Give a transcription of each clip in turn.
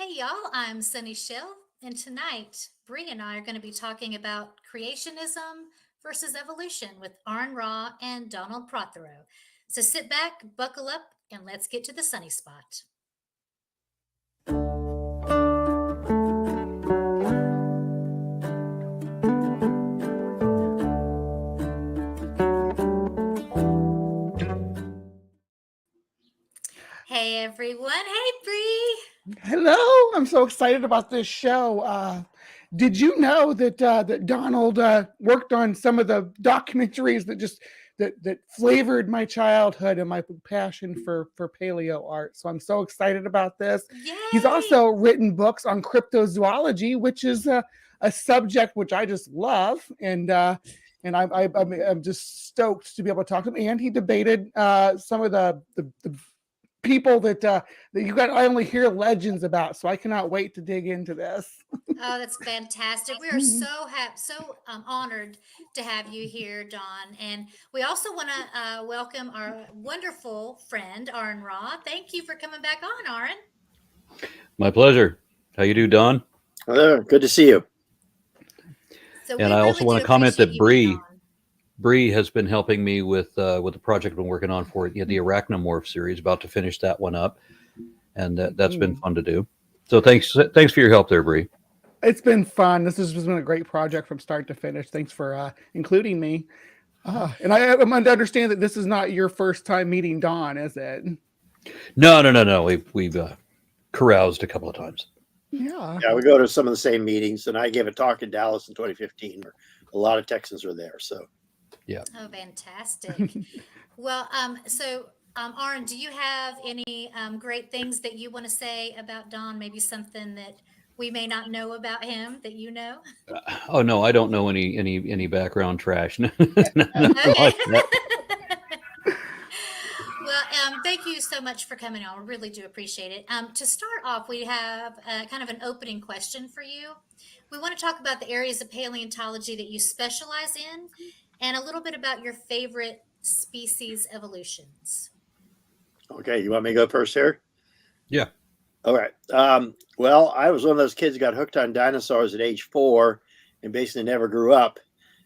Hey y'all, I'm Sunny Shell, and tonight Bree and I are going to be talking about creationism versus evolution with Aron Ra and Donald Prothero. So sit back, buckle up, and let's get to the sunny spot. Hey everyone, hey Bree. Hello, I'm so excited about this show. Did you know that Donald worked on some of the documentaries that flavored my childhood and my passion for paleo art? So I'm so excited about this. He's Yay! also written books on cryptozoology, which is a subject which I just love, and I'm just stoked to be able to talk to him. And he debated some of the people that you got. I only hear legends about, so I cannot wait to dig into this. Oh, that's fantastic. We are so honored to have you here, Don. And we also want to welcome our wonderful friend, Aron Ra. Thank you for coming back on, Aron. My pleasure. How you do, Don? Hello, good to see you. So And we I really also want do to comment appreciate that you being on. Bree has been helping me with the project I've been working on for the Arachnomorph series. About to finish that one up, and that's been fun to do. So thanks for your help there, Bree. It's been fun. This has been a great project from start to finish. Thanks for including me. And I'm to understand that this is not your first time meeting Don, is it? No. We've caroused a couple of times. Yeah. Yeah, we go to some of the same meetings, and I gave a talk in Dallas in 2015 where a lot of Texans were there. So, Yeah. Oh, fantastic. Well, Aron, do you have any great things that you want to say about Don? Maybe something that we may not know about him that you know? Oh no, I don't know any background trash. Nothing Okay. like that. Well, thank you so much for coming on. We really do appreciate it. To start off, we have kind of an opening question for you. We want to talk about the areas of paleontology that you specialize in and a little bit about your favorite species evolutions. okay, you want me to go first here? Yeah. All right. Well, I was one of those kids who got hooked on dinosaurs at age 4 and basically never grew up,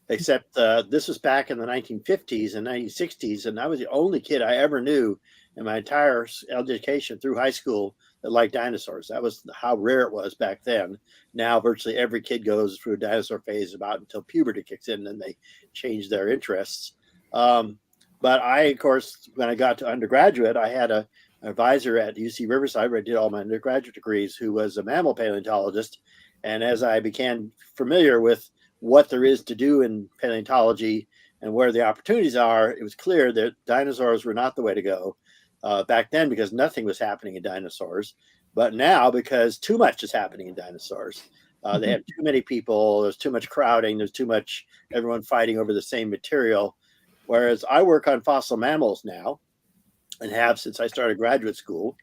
except this was back in the 1950s and 1960s, and I was the only kid I ever knew in my entire education through high school that liked dinosaurs. That was how rare it was back then. Now, virtually every kid goes through a dinosaur phase about until puberty kicks in, and they change their interests. But I, of course, when I got to undergraduate, I had an advisor at UC Riverside, where I did all my undergraduate degrees, who was a mammal paleontologist. And as I became familiar with what there is to do in paleontology and where the opportunities are, it was clear that dinosaurs were not the way to go back then, because nothing was happening in dinosaurs. But now, because too much is happening in dinosaurs, they have too many people, there's too much crowding, there's too much everyone fighting over the same material. Whereas I work on fossil mammals now and have since I started graduate school.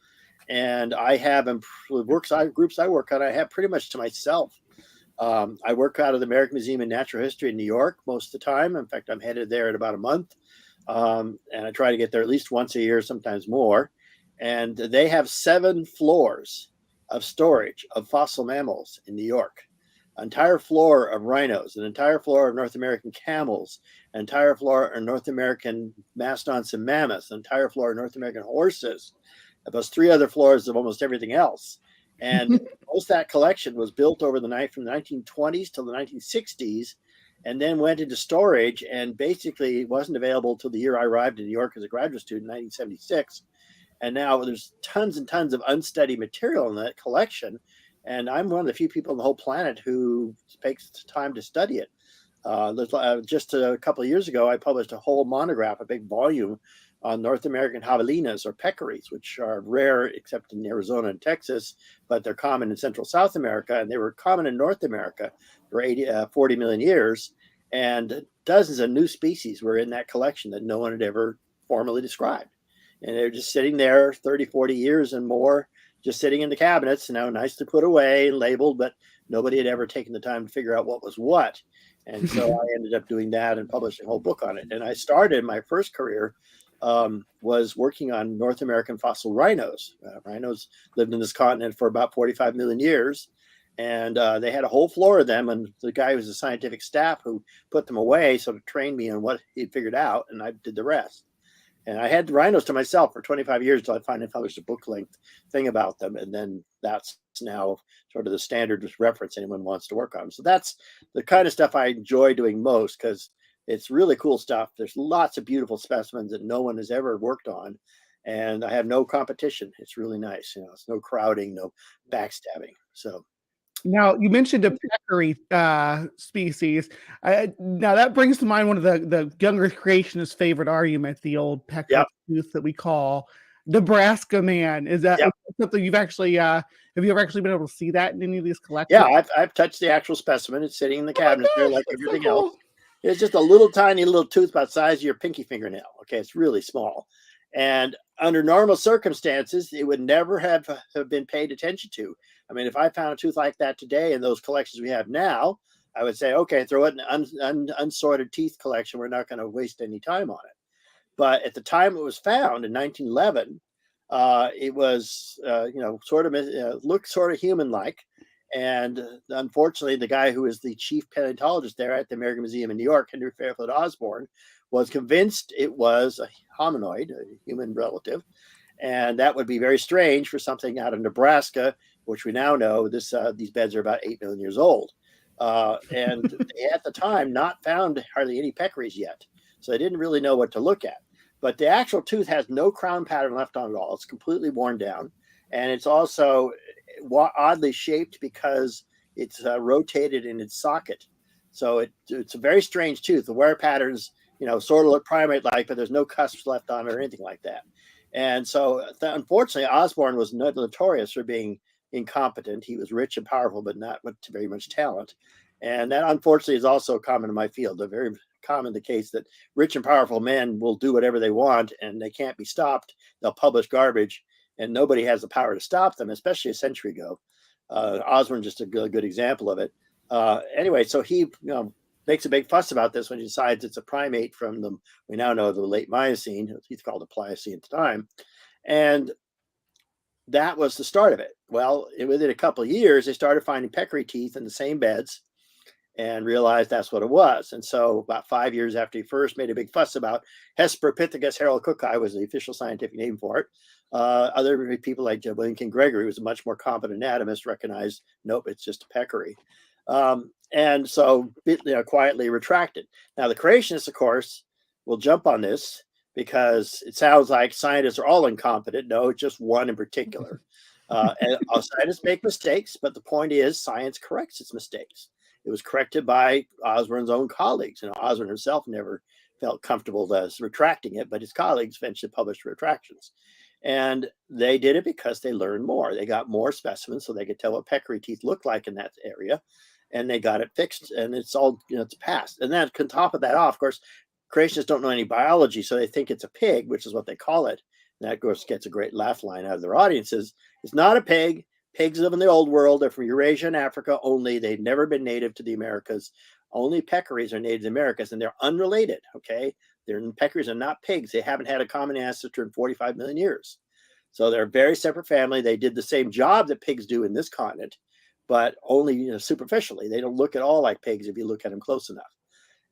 And I have groups I work on, I have pretty much to myself. I work out of the American Museum of Natural History in New York most of the time. In fact, I'm headed there in about a month. And I try to get there at least once a year, sometimes more. And they have 7 floors of storage of fossil mammals in New York. An entire floor of rhinos, an entire floor of North American camels, an entire floor of North American mastodons and mammoths, an entire floor of North American horses, plus 3 other floors of almost everything else. And most of that collection was built over the night from the 1920s till the 1960s, and then went into storage and basically wasn't available till the year I arrived in New York as a graduate student in 1976. And now there's tons and tons of unstudied material in that collection. And I'm one of the few people on the whole planet who takes time to study it. Just a couple of years ago, I published a whole monograph, a big volume on North American javelinas or peccaries, which are rare except in Arizona and Texas, but they're common in Central South America, and they were common in North America for 40 million years. And dozens of new species were in that collection that no one had ever formally described. And they're just sitting there 30, 40 years and more, just sitting in the cabinets, nicely put away and labeled, but nobody had ever taken the time to figure out what was what. And so I ended up doing that and publishing a whole book on it. And I started my first career was working on North American fossil rhinos. Rhinos lived in this continent for about 45 million years. And they had a whole floor of them. And the guy who was the scientific staff who put them away sort of trained me on what he'd figured out. And I did the rest. And I had the rhinos to myself for 25 years until I finally published a book-length thing about them. And then that's now sort of the standard reference anyone wants to work on. So that's the kind of stuff I enjoy doing most, because it's really cool stuff. There's lots of beautiful specimens that no one has ever worked on. And I have no competition. It's really nice. It's no crowding, no backstabbing. So. Now, you mentioned a peccary species. Now, that brings to mind one of the younger creationists' favorite argument, the old peccary tooth that we call Nebraska Man. Is that something you've actually, have you ever actually been able to see that in any of these collections? Yeah, I've touched the actual specimen. It's sitting in the cabinet there like everything else. It's just a little tiny little tooth about the size of your pinky fingernail. Okay, it's really small. And under normal circumstances, it would never have been paid attention to. I mean, if I found a tooth like that today in those collections we have now, I would say, okay, throw it in an unsorted teeth collection. We're not going to waste any time on it. But at the time it was found in 1911, it was, sort of looked sort of human-like. And unfortunately, the guy who is the chief paleontologist there at the American Museum in New York, Henry Fairfield Osborn, was convinced it was a hominoid, a human relative. And that would be very strange for something out of Nebraska, which we now know these beds are about 8 million years old. And they, at the time, not found hardly any peccaries yet. So they didn't really know what to look at. But the actual tooth has no crown pattern left on it all. It's completely worn down. And it's also oddly shaped because it's rotated in its socket. So it's a very strange tooth. The wear patterns, sort of look primate-like, but there's no cusps left on it or anything like that. And so, unfortunately, Osborn was notorious for being incompetent. He was rich and powerful, but not with very much talent. And that, unfortunately, is also common in my field. A very common the case that rich and powerful men will do whatever they want, and they can't be stopped. They'll publish garbage, and nobody has the power to stop them, especially a century ago. Osborn just a good example of it. Anyway, so he makes a big fuss about this when he decides it's a primate from we now know the late Miocene. He's called the Pliocene at the time. And that was the start of it. Well, within a couple of years, they started finding peccary teeth in the same beds and realized that's what it was. And so about 5 years after he first made a big fuss about Hesperopithecus harold-cooki was the official scientific name for it. Other people like William King Gregory, who was a much more competent anatomist, recognized, nope, it's just a peccary. And so quietly retracted. Now, the creationists, of course, will jump on this because it sounds like scientists are all incompetent. No, it's just one in particular. And scientists make mistakes, but the point is science corrects its mistakes. It was corrected by Osborn's own colleagues. Osborn himself never felt comfortable retracting it, but his colleagues eventually published retractions. And they did it because they learned more. They got more specimens so they could tell what peccary teeth looked like in that area. And they got it fixed, and it's all, it's passed. And then on top of that off, of course, creationists don't know any biology, so they think it's a pig, which is what they call it. And that, of course, gets a great laugh line out of their audiences. It's not a pig. Pigs live in the old world. They're from Eurasia and Africa only. They've never been native to the Americas. Only peccaries are native to the Americas, and they're unrelated, okay? Peccaries are not pigs. They haven't had a common ancestor in 45 million years. So they're a very separate family. They did the same job that pigs do in this continent, but only superficially. They don't look at all like pigs if you look at them close enough.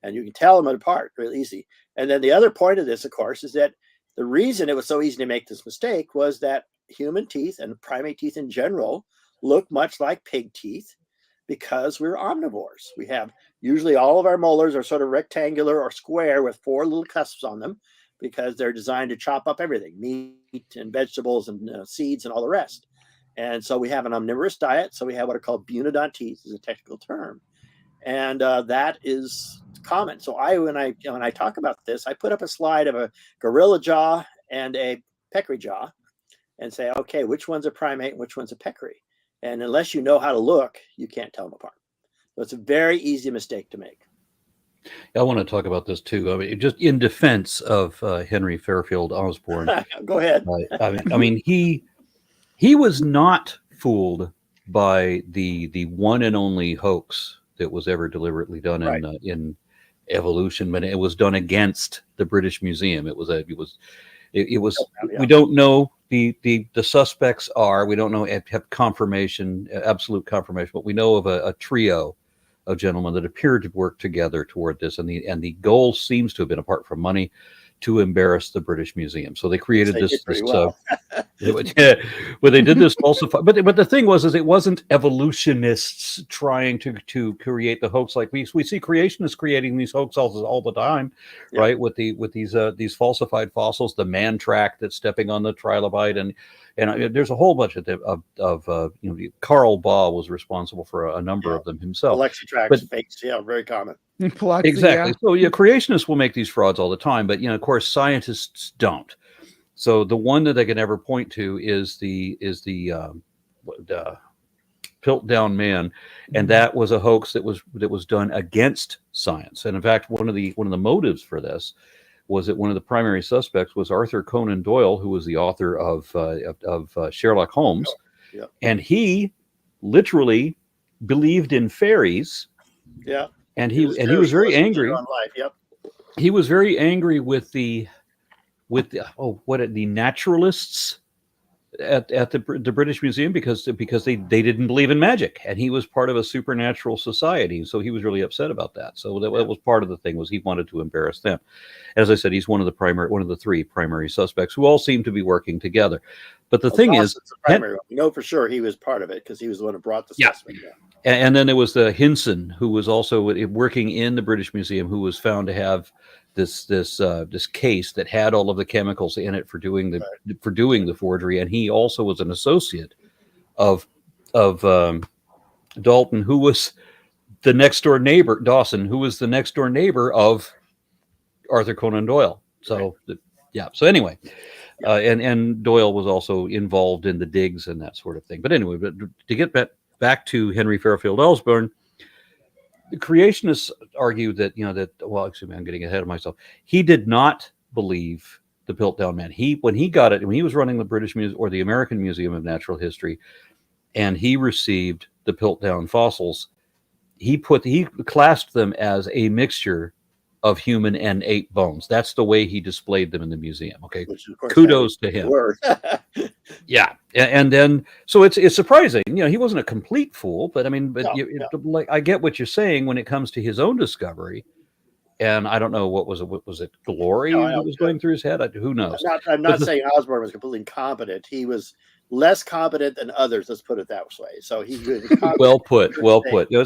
And you can tell them apart real easy. And then the other point of this, of course, is that the reason it was so easy to make this mistake was that human teeth and primate teeth in general look much like pig teeth because we're omnivores. We have usually all of our molars are sort of rectangular or square with 4 little cusps on them because they're designed to chop up everything, meat and vegetables and seeds and all the rest. And so we have an omnivorous diet. So we have what are called bunodont teeth is a technical term. And that is common. So when I talk about this, I put up a slide of a gorilla jaw and a peccary jaw and say, okay, which one's a primate and which one's a peccary? And unless you know how to look, you can't tell them apart. So it's a very easy mistake to make. I want to talk about this too. I mean, just in defense of Henry Fairfield Osborn. Go ahead. I mean, he was not fooled by the one and only hoax that was ever deliberately done Right. in evolution, but it was done against the British Museum. It was. Yeah. We don't know the suspects are. We don't know have confirmation, absolute confirmation, but we know of a trio of gentlemen that appeared to work together toward this, and the goal seems to have been, apart from money, to embarrass the British Museum. So they created They this. did pretty well. Well, they did this falsify. But the thing was, it wasn't evolutionists trying to create the hoax like we see creationists creating these hoaxes all the time, Yeah. right? With these falsified fossils, the man track that's stepping on the trilobite, and there's a whole bunch of Carl Baugh was responsible for a number of them himself. Alexitrax fakes, very common. Exactly. So creationists will make these frauds all the time, but of course, scientists don't. So the one that they can ever point to is the Piltdown Man, and that was a hoax that was done against science. And in fact, one of the motives for this was that one of the primary suspects was Arthur Conan Doyle, who was the author of Sherlock Holmes, and he literally believed in fairies. Yeah. And he was very angry. On life. Yep. He was very angry with the naturalists at the British Museum because they didn't believe in magic, and he was part of a supernatural society, so he was really upset about that. So that was part of the thing, was he wanted to embarrass them. As I said, he's one of the three primary suspects who all seem to be working together. But the thing is, we know for sure he was part of it because he was the one who brought the suspect down. And then there was the Hinson, who was also working in the British Museum, who was found to have this case that had all of the chemicals in it for doing the forgery, and he also was an associate of Dalton, who was the next door neighbor, Dawson, who was the next door neighbor of Arthur Conan Doyle. So So anyway, and Doyle was also involved in the digs and that sort of thing. But anyway, to get back to Henry Fairfield Osborn, the creationists argue that actually, I'm getting ahead of myself. He did not believe the Piltdown Man. When he was running the British Museum or the American Museum of Natural History, and he received the Piltdown fossils, he classed them as a mixture of human and ape bones. That's the way he displayed them in the museum. Okay, kudos to him. Yeah, and then so it's surprising. He wasn't a complete fool, but I mean, I get what you're saying when it comes to his own discovery. And I don't know what was it glory that was going through his head? Who knows? I'm not saying Osborn was completely incompetent. He was less competent than others. Let's put it that way. So he was well put.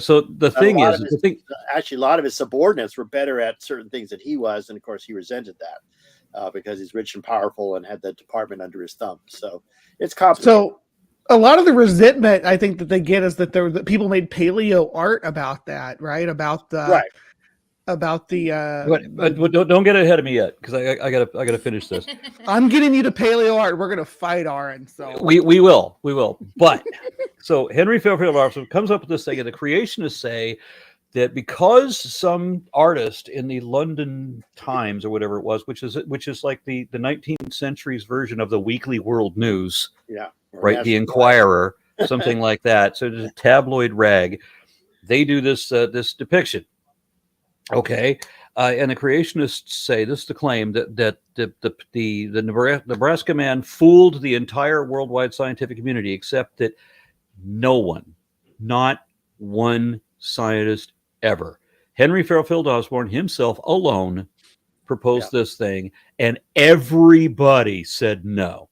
So the thing is, actually, a lot of his subordinates were better at certain things than he was, and of course, he resented that because he's rich and powerful and had the department under his thumb. So it's complicated. So a lot of the resentment I think that they get is that people made paleo art about that, right? About the but don't get ahead of me yet, because I gotta finish this. I'm getting you to paleo art. We're gonna fight, Aaron. So we will. But so Henry Fairfield Osborn comes up with this thing, and the creationists say that because some artist in the London Times or whatever it was, which is like the 19th century's version of the Weekly World News, right? The Inquirer, something like that. So it's a tabloid rag. They do this depiction. Okay, and the creationists say this is the claim that the Nebraska Man fooled the entire worldwide scientific community, except that no one, not one scientist ever, Henry Fairfield Osborn himself alone, proposed this thing, and everybody said no.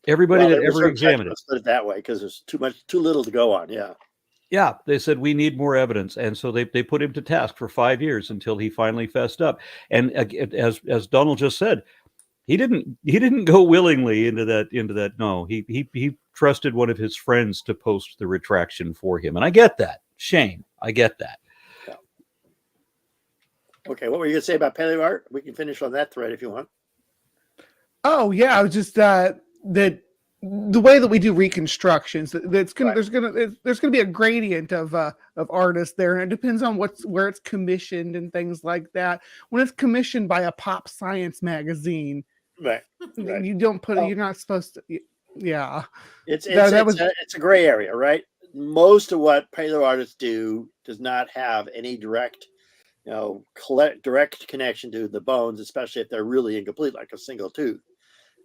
Everybody that ever examined it. Let's put it that way, because there's too little to go on. Yeah, they said we need more evidence, and so they put him to task for 5 years until he finally fessed up. And as Donald just said, he didn't go willingly into that. No, he trusted one of his friends to post the retraction for him, and I get that. Shame, I get that. Yeah. Okay, what were you going to say about paleo art? We can finish on that thread if you want. Oh yeah, I was just that the way that we do reconstructions, there's gonna be a gradient of artists there, and it depends on where it's commissioned and things like that. When it's commissioned by a pop science magazine, right. You don't put you're not supposed to. Yeah, it's a gray area, right? Most of what paleo artists do does not have any direct direct connection to the bones, especially if they're really incomplete, like a single tooth.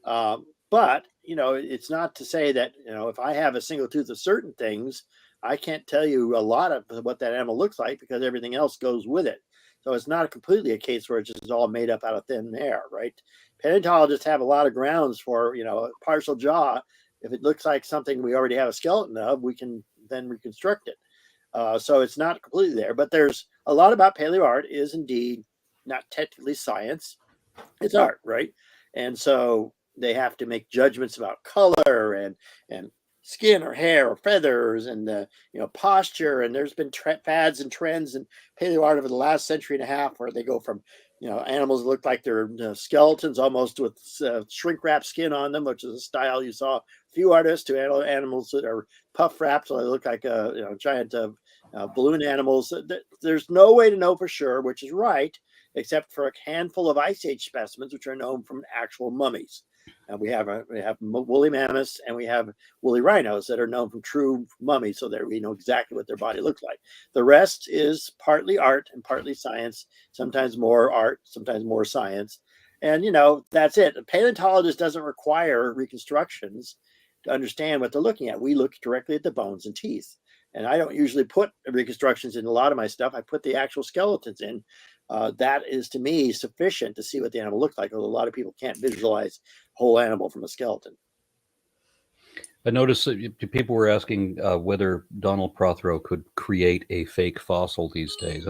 But it's not to say that if I have a single tooth of certain things, I can't tell you a lot of what that animal looks like because everything else goes with it. So it's not completely a case where it's just all made up out of thin air, right? Paleontologists have a lot of grounds for a partial jaw. If it looks like something we already have a skeleton of, we can then reconstruct it. So it's not completely there, but there's a lot about paleo art is indeed not technically science. It's art, right? And so they have to make judgments about color and skin or hair or feathers and posture. And there's been fads and trends in paleo art over the last century and a half where they go from animals that look like they're skeletons almost with shrink wrap skin on them, which is a style you saw a few artists, to animals that are puff wrapped, so they look like giant balloon animals. There's no way to know for sure which is right, except for a handful of Ice Age specimens, which are known from actual mummies. We have woolly mammoths and we have woolly rhinos that are known from true mummies, so that we know exactly what their body looks like. The rest is partly art and partly science, sometimes more art, sometimes more science. And, that's it. A paleontologist doesn't require reconstructions to understand what they're looking at. We look directly at the bones and teeth. And I don't usually put reconstructions in a lot of my stuff. I put the actual skeletons in. That is, to me, sufficient to see what the animal looks like, although a lot of people can't visualize whole animal from a skeleton. I noticed that people were asking whether Donald Prothero could create a fake fossil these days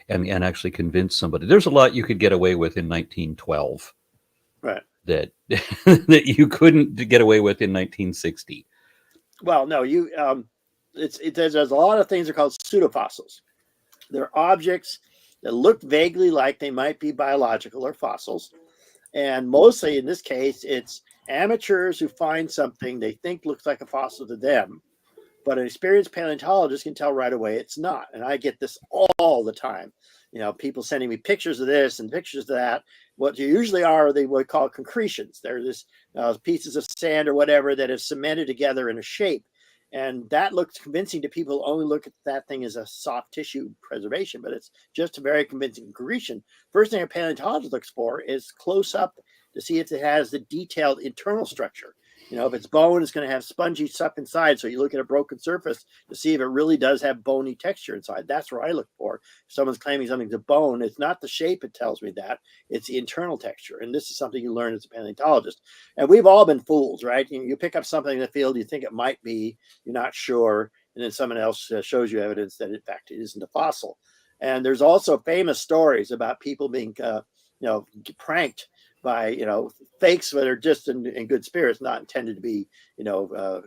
and actually convince somebody. There's a lot you could get away with in 1912. Right. That that you couldn't get away with in 1960. Well, no, there's a lot of things that are called pseudo fossils. They're objects that look vaguely like they might be biological or fossils. And mostly in this case, it's amateurs who find something they think looks like a fossil to them, but an experienced paleontologist can tell right away it's not. And I get this all the time. People sending me pictures of this and pictures of that. What you usually are, they would call concretions. They're this pieces of sand or whatever that have cemented together in a shape. And that looks convincing to people who only look at that thing as a soft tissue preservation, but it's just a very convincing concretion. First thing a paleontologist looks for is close up to see if it has the detailed internal structure. If it's bone, it's going to have spongy stuff inside. So you look at a broken surface to see if it really does have bony texture inside. That's where I look for. If someone's claiming something's a bone, it's not the shape that tells me that. It's the internal texture. And this is something you learn as a paleontologist. And we've all been fools, right? You pick up something in the field, you think it might be, you're not sure. And then someone else shows you evidence that, in fact, it isn't a fossil. And there's also famous stories about people being, pranked by fakes that are just in good spirits, not intended to be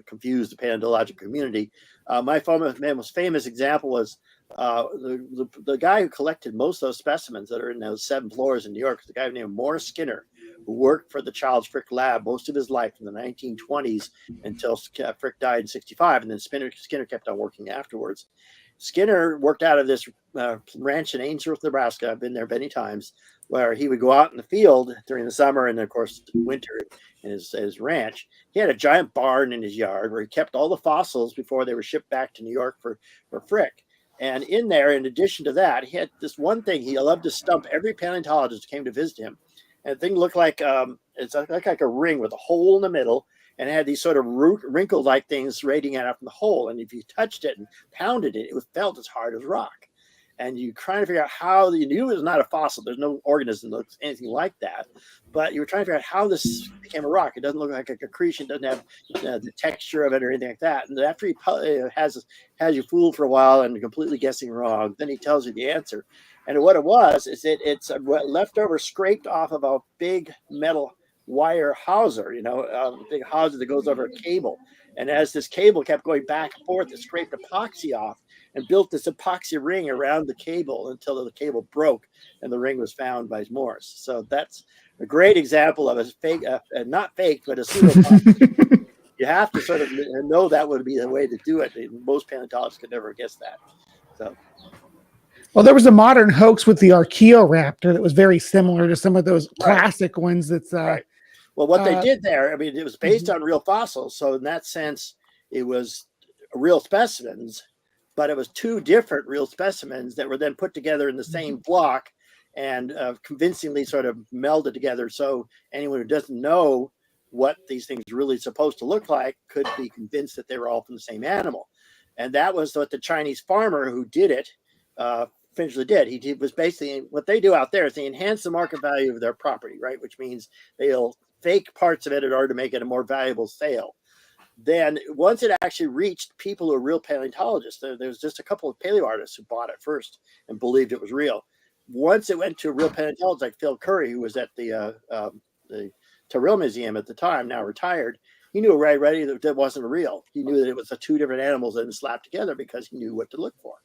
confuse the paleontological community. My most famous example was the guy who collected most of those specimens that are in those 7 floors in New York. Is a guy named Morris Skinner, who worked for the Charles Frick lab most of his life from the 1920s until Frick died in 1965, and then Skinner kept on working afterwards. Skinner worked out of this ranch in Ainsworth, Nebraska. I've been there many times, where he would go out in the field during the summer and, of course, winter in his ranch. He had a giant barn in his yard where he kept all the fossils before they were shipped back to New York for Frick. And in there, in addition to that, he had this one thing. He loved to stump every paleontologist who came to visit him. And the thing looked like it's like a ring with a hole in the middle, and it had these sort of wrinkle-like things radiating out from the hole. And if you touched it and pounded it, it felt as hard as rock. And you trying to figure out how you knew it was not a fossil. There's no organism that looks anything like that. But you were trying to figure out how this became a rock. It doesn't look like a concretion. It doesn't have the texture of it or anything like that. And after he has you fooled for a while and completely guessing wrong, then he tells you the answer. And what it was is it's a leftover scraped off of a big metal wire hauser, a big hauser that goes over a cable. And as this cable kept going back and forth, it scraped epoxy off and built this epoxy ring around the cable until the cable broke and the ring was found by Morris. So that's a great example of a fake, not fake, but a pseudo. You have to sort of know that would be the way to do it. Most paleontologists could never guess that. So. Well, there was a modern hoax with the Archaeoraptor that was very similar to some of those classic ones. That's right. Well, what they did there, I mean, it was based on real fossils. So in that sense, it was real specimens, but it was two different real specimens that were then put together in the same block and convincingly sort of melded together. So anyone who doesn't know what these things are really supposed to look like could be convinced that they were all from the same animal. And that was what the Chinese farmer who did it eventually did. He was basically, what they do out there is they enhance the market value of their property, right? Which means they'll fake parts of it in order to make it a more valuable sale. Then once it actually reached people who are real paleontologists, there was just a couple of paleo artists who bought it first and believed it was real. Once it went to a real paleontologist like Phil Curry, who was at the Tyrrell Museum at the time, now retired, he knew right away that it wasn't real. He knew that it was the two different animals that had slapped together because he knew what to look for.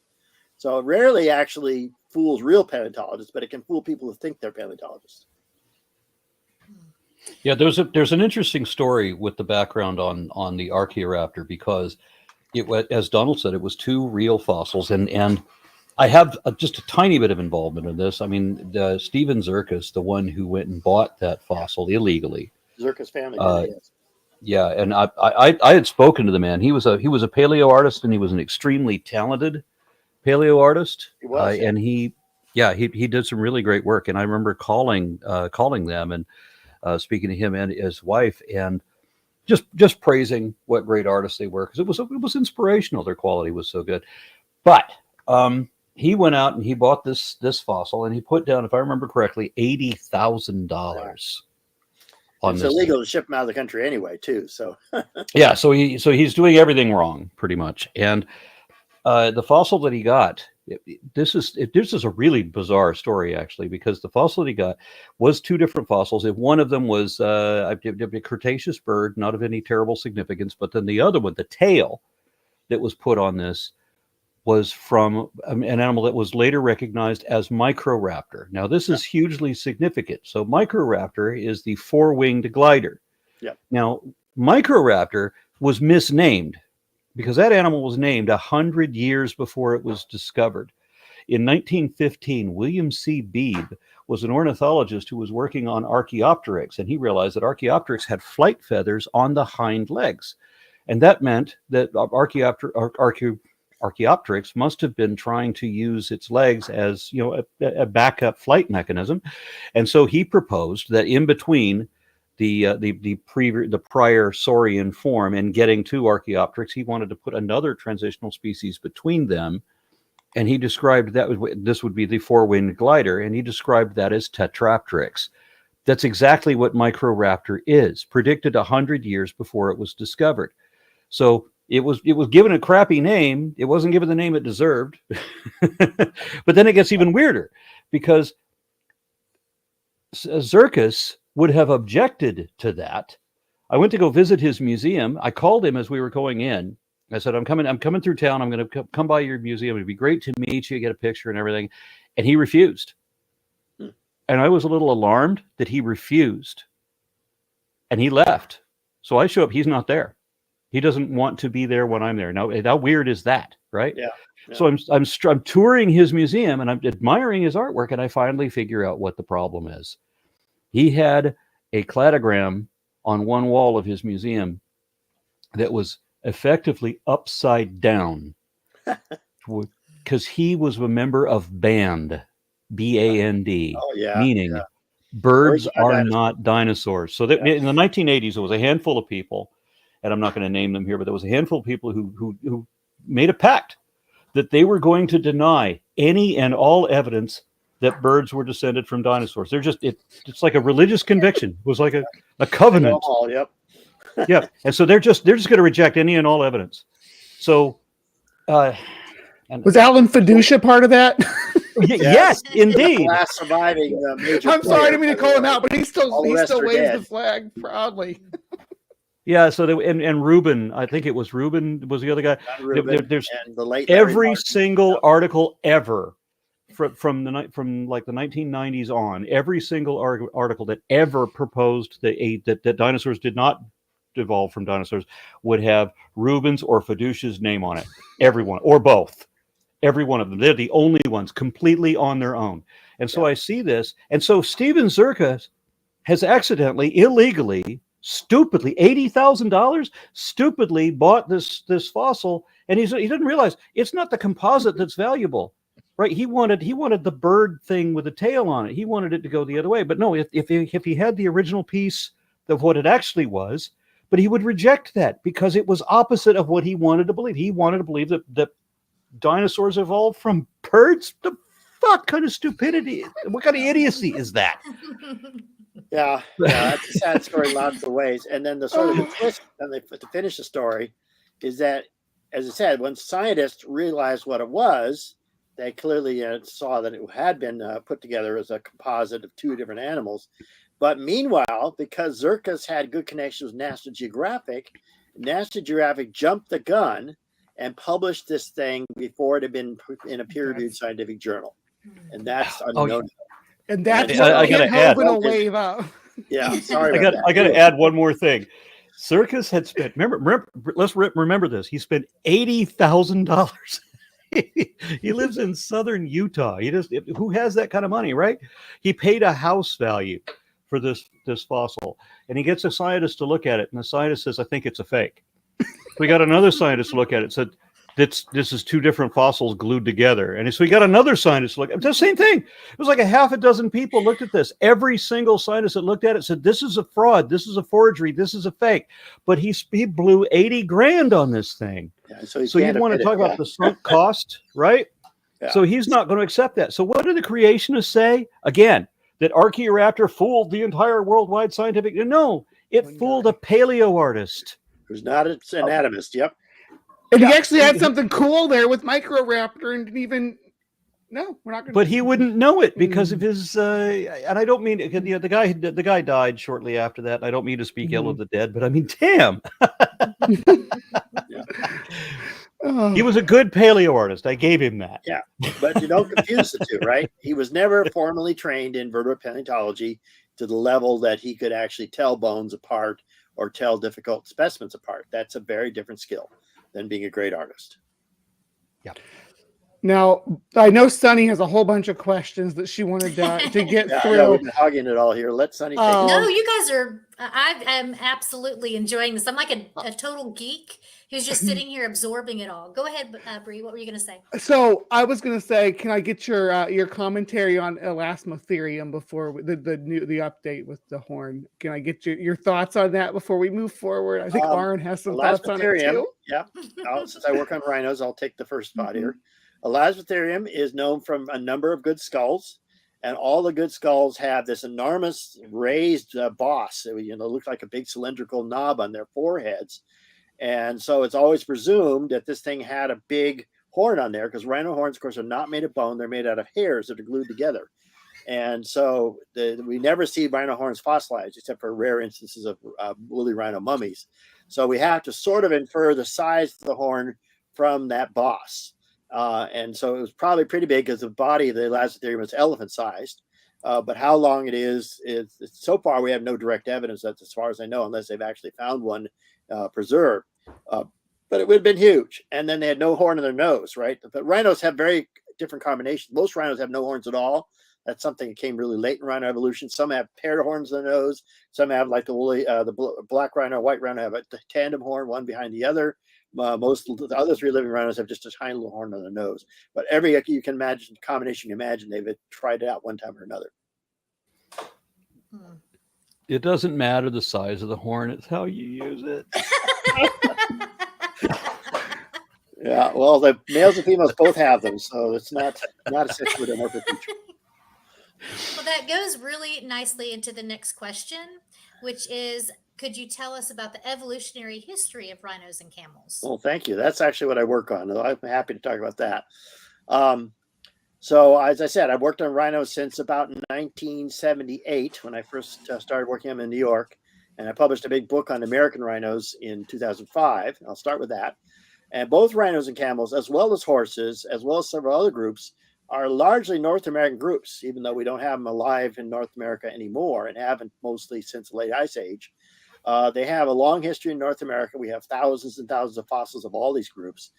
So it rarely actually fools real paleontologists, but it can fool people who think they're paleontologists. Yeah, there's an interesting story with the background on the Archaeoraptor, because it was, as Donald said, it was two real fossils, and I have just a tiny bit of involvement in this. I mean, Stephen Circus, the one who went and bought that fossil illegally. Circus family. Yes. Yeah, and I had spoken to the man. He was a paleo artist, and he was an extremely talented paleo artist. He was, and he did some really great work. And I remember calling them and speaking to him and his wife, and just praising what great artists they were, because it was inspirational. Their quality was so good. But he went out and he bought this fossil, and he put down, if I remember correctly, $80,000 on it's this. illegal to ship them out of the country anyway, too. So yeah, so he's doing everything wrong pretty much. And the fossil that he got, this is a really bizarre story, actually, because the fossil that he got was two different fossils. If one of them was a Cretaceous bird, not of any terrible significance, but then the other one, the tail that was put on this, was from an animal that was later recognized as Microraptor. Now, this is hugely significant. So Microraptor is the four-winged glider. Yeah. Now, Microraptor was misnamed because that animal was named 100 years before it was discovered. In 1915, William C. Beebe was an ornithologist who was working on Archaeopteryx, and he realized that Archaeopteryx had flight feathers on the hind legs. And that meant that Archaeopteryx must have been trying to use its legs as, a backup flight mechanism. And so he proposed that in between the prior saurian form and getting to Archaeopteryx, he wanted to put another transitional species between them. And he described this would be the four-winged glider, and he described that as Tetrapteryx. That's exactly what Microraptor is, predicted 100 years before it was discovered. So it was given a crappy name. It wasn't given the name it deserved. But then it gets even weirder, because Circus would have objected to that. I went to go visit his museum. I called him as we were going in. I said, I'm coming through town. I'm going to come by your museum. It'd be great to meet you, get a picture and everything. And he refused. And I was a little alarmed that he refused. And he left. So I show up. He's not there. He doesn't want to be there when I'm there. Now, how weird is that, right? Yeah. So I'm touring his museum, and I'm admiring his artwork, and I finally figure out what the problem is. He had a cladogram on one wall of his museum that was effectively upside down, because he was a member of BAND, BAND, meaning birds are not dinosaurs. So that in the 1980s, there was a handful of people, and I'm not going to name them here, but there was a handful of people who made a pact that they were going to deny any and all evidence that birds were descended from dinosaurs. They're just it's like a religious conviction. It was like a covenant. Yep. Yeah, and so they're just going to reject any and all evidence. So, was Alan Fiducia part of that? Yes, indeed. Last surviving major. I'm sorry, I didn't mean to call him out, but he still waves dead. the flag proudly. Yeah, so and Reuben, I think it was Reuben was the other guy. There's and the late every single article ever from like the 1990s on, every single article that ever proposed that dinosaurs did not evolve from dinosaurs would have Reuben's or Fiducia's name on it. Everyone, or both. Every one of them. They're the only ones completely on their own. And so I see this. And so Stephen Circus has accidentally, illegally stupidly $80,000 stupidly bought this fossil, and he didn't realize it's not the composite that's valuable, right? He wanted the bird thing with the tail on it. He wanted it to go the other way. But no, if he had the original piece of what it actually was, but he would reject that because it was opposite of what he wanted to believe. He wanted to believe that dinosaurs evolved from birds. The fuck kind of stupidity? What kind of idiocy is that? Yeah, that's a sad story in lots of ways. And then the sort of the twist, and to finish the story, is that, as I said, when scientists realized what it was, they clearly saw that it had been put together as a composite of two different animals. But meanwhile, because Circus had good connections with National Geographic jumped the gun and published this thing before it had been in a peer-reviewed scientific journal. And that's unknown. And that's I gotta add. a wave up. Yeah, sorry about that. I got to add one more thing. Circus had spent. Remember this. He spent $80,000. He lives in southern Utah. Who has that kind of money, right? He paid a house value for this fossil, and he gets a scientist to look at it, and the scientist says, "I think it's a fake." We got another scientist to look at it, said, this is two different fossils glued together. And so we got another scientist to look at the same thing. It was like a half a dozen people looked at this. Every single scientist that looked at it said, this is a fraud, this is a forgery, this is a fake. But he blew $80,000 on this thing. Yeah, so you want to talk about the sunk cost, right? Yeah. So he's not going to accept that. So what do the creationists say? Again, that Archaeoraptor fooled the entire worldwide scientific. No, it fooled a paleo artist. Who's not an anatomist. Yep. And he actually had something cool there with Microraptor and didn't even. No, we're not going to. But he wouldn't know it because of his. And I don't mean the guy died shortly after that. I don't mean to speak ill of the dead, but I mean, damn. He was a good paleo artist. I gave him that. Yeah, but you don't confuse the two, right? He was never formally trained in vertebrate paleontology to the level that he could actually tell bones apart or tell difficult specimens apart. That's a very different skill than being a great artist. Yeah. Now, I know Sunny has a whole bunch of questions that she wanted to get through. Yeah, we've been hogging it all here. Let Sunny take it. No, you guys are, I am absolutely enjoying this. I'm like a total geek who's just sitting here absorbing it all. Go ahead, Bree. What were you going to say? So I was going to say, can I get your commentary on Elasmotherium before the update with the horn? Can I get your thoughts on that before we move forward? I think Aron has some thoughts on it too. Yeah. Since I work on rhinos, I'll take the first spot here. Elasmotherium is known from a number of good skulls, and all the good skulls have this enormous raised boss. Look like a big cylindrical knob on their foreheads. And so it's always presumed that this thing had a big horn on there, because rhino horns, of course, are not made of bone. They're made out of hairs that are glued together. And so we never see rhino horns fossilized, except for rare instances of woolly rhino mummies. So we have to sort of infer the size of the horn from that boss. And so it was probably pretty big, because the body of the Elasmotherium is elephant-sized. But how long it is so far we have no direct evidence, that's as far as I know, unless they've actually found one preserved. But it would have been huge. And then they had no horn in their nose, right? But rhinos have very different combinations. Most rhinos have no horns at all. That's something that came really late in rhino evolution. Some have paired horns in the nose. Some have, like the black rhino, white rhino, have a tandem horn, one behind the other. Most of the other three living rhinos have just a tiny little horn on their nose. But every combination you imagine, they've tried it out one time or another. It doesn't matter the size of the horn; it's how you use it. Yeah, well, the males and females both have them, so it's not a sexual dimorphic feature. Well, that goes really nicely into the next question, which is, could you tell us about the evolutionary history of rhinos and camels? Well, thank you. That's actually what I work on. I'm happy to talk about that. So, as I said, I've worked on rhinos since about 1978, when I first started working on them in New York. And I published a big book on American rhinos in 2005. I'll start with that. And both rhinos and camels, as well as horses, as well as several other groups, are largely North American groups, even though we don't have them alive in North America anymore, and haven't mostly since the late Ice Age. They have a long history in North America. We have thousands and thousands of fossils of all these groups.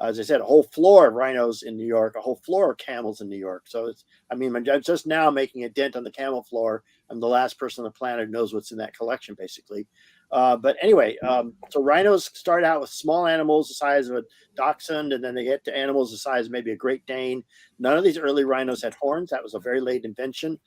As I said, a whole floor of rhinos in New York, a whole floor of camels in New York. So I'm just now making a dent on the camel floor. I'm the last person on the planet who knows what's in that collection, basically. But anyway, so rhinos start out with small animals the size of a dachshund, and then they get to animals the size of maybe a Great Dane. None of these early rhinos had horns. That was a very late invention.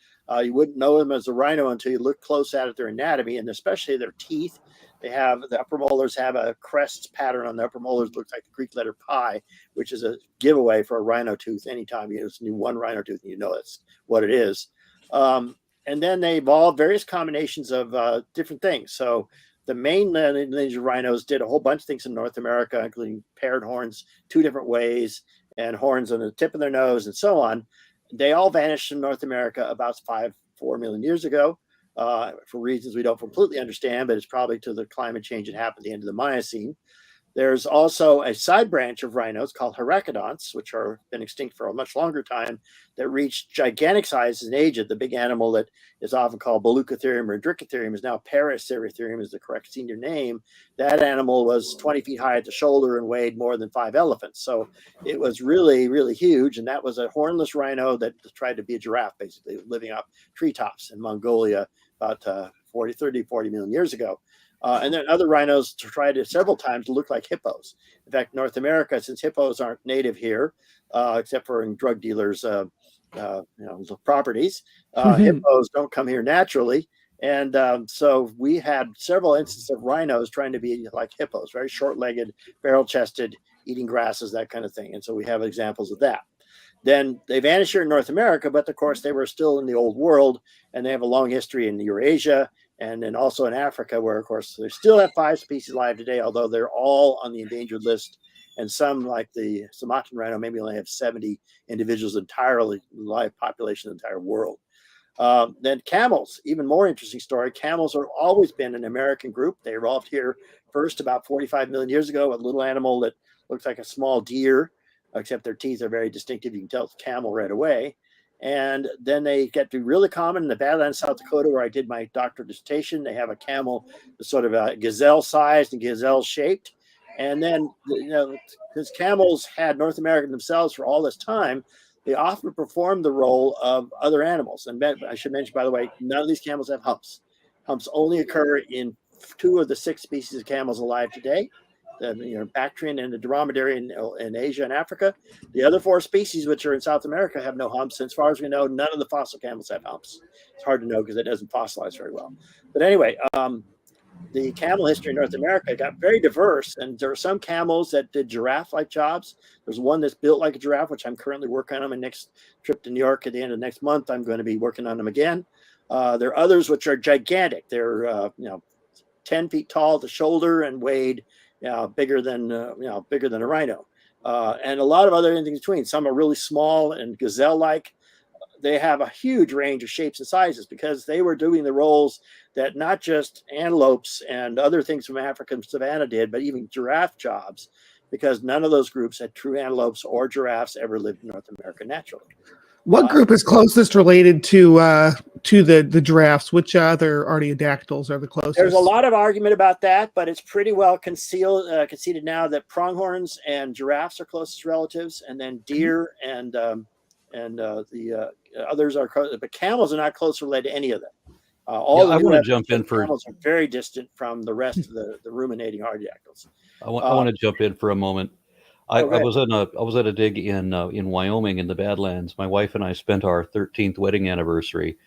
You wouldn't know them as a rhino until you look close at their anatomy, and especially their teeth. The upper molars have a crest pattern on the upper molars, looks like the Greek letter pi, which is a giveaway for a rhino tooth. Anytime you see one rhino tooth, you know that's what it is. And then they evolved various combinations of different things. So the main lineage of rhinos did a whole bunch of things in North America, including paired horns 2 different ways and horns on the tip of their nose and so on. They all vanished in North America about 4 million years ago. For reasons we don't completely understand, but it's probably to the climate change that happened at the end of the Miocene. There's also a side branch of rhinos called hyracoodonts, which are been extinct for a much longer time, that reached gigantic sizes in age. The big animal that is often called Baluchitherium or Drickotherium is now Paraceratherium is the correct senior name. That animal was 20 feet high at the shoulder and weighed more than 5 elephants. So it was really, really huge. And that was a hornless rhino that tried to be a giraffe, basically, living up treetops in Mongolia about 40 million years ago. And then other rhinos tried it several times to look like hippos. In fact, North America, since hippos aren't native here, except for in drug dealers' properties, hippos don't come here naturally. And so we had several instances of rhinos trying to be like hippos, very short-legged, barrel-chested, eating grasses, that kind of thing. And so we have examples of that. Then they vanished here in North America, but of course they were still in the old world, and they have a long history in Eurasia and then also in Africa, where of course they still have 5 species alive today, although they're all on the endangered list. And some, like the Sumatran rhino, maybe only have 70 individuals entirely live population of the entire world. Then camels, even more interesting story. Camels have always been an American group. They evolved here first about 45 million years ago, a little animal that looks like a small deer, except their teeth are very distinctive. You can tell it's a camel right away. And then they get to be really common in the Badlands, South Dakota, where I did my doctoral dissertation. They have a camel that's sort of a gazelle-sized and gazelle-shaped. And then, because camels had North America themselves for all this time, they often performed the role of other animals. And I should mention, by the way, none of these camels have humps. Humps only occur in 2 of the 6 species of camels alive today. The Bactrian and the dromedary in Asia and Africa. The other 4 species, which are in South America, have no humps. And as far as we know, none of the fossil camels have humps. It's hard to know because it doesn't fossilize very well. But anyway, the camel history in North America got very diverse, and there are some camels that did giraffe-like jobs. There's one that's built like a giraffe, which I'm currently working on. My next trip to New York at the end of next month, I'm going to be working on them again. There are others which are gigantic. They're 10 feet tall at the shoulder and weighed bigger than a rhino, and a lot of other things in between. Some are really small and gazelle-like. They have a huge range of shapes and sizes because they were doing the roles that not just antelopes and other things from African savanna did, but even giraffe jobs, because none of those groups had true antelopes or giraffes ever lived in North America naturally. What group is closest related to the giraffes? Which other artiodactyls are the closest? There's a lot of argument about that, but it's pretty well conceded now that pronghorns and giraffes are closest relatives, and then deer and the others are, but camels are not closely related to any of them. I want to jump in for camels are very distant from the rest of the ruminating artiodactyls. I want to jump in for a moment. I was at a dig in Wyoming in the Badlands. My wife and I spent our 13th wedding anniversary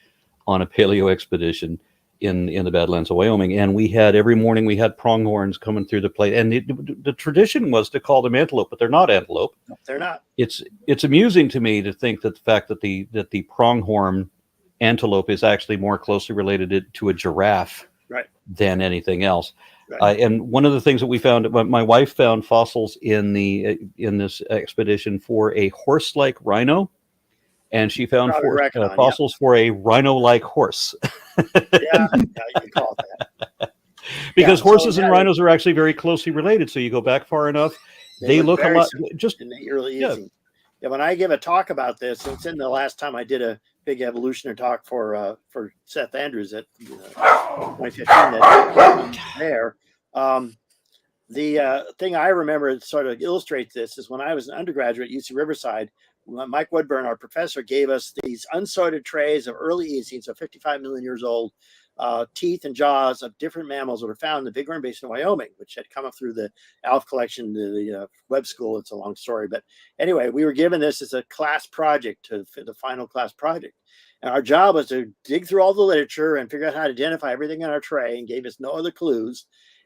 on a paleo expedition in the Badlands of Wyoming, and every morning we had pronghorns coming through the plate. And the tradition was to call them antelope, but they're not antelope. No, they're not. It's amusing to me to think that the fact that the pronghorn antelope is actually more closely related to a giraffe than anything else. Right. And one of the things that we found, my wife found fossils in this expedition for a horse-like rhino, and she found fossils for a rhino-like horse. Yeah, you can call it that. Because horses and rhinos are actually very closely related. So you go back far enough, they look a lot. Just really easy. Yeah, when I give a talk about this, it's in the last time I did a big evolutionary talk for Seth Andrews at 2015 there. The thing I remember that sort of illustrates this is when I was an undergraduate at UC Riverside, Mike Woodburn, our professor, gave us these unsorted trays of early Eocene, so 55 million years old, teeth and jaws of different mammals that were found in the Big Horn Basin of Wyoming, which had come up through the ALF collection to the Webb School. It's a long story. But anyway, we were given this as a class project, the final class project. And our job was to dig through all the literature and figure out how to identify everything on our tray, and gave us no other clues.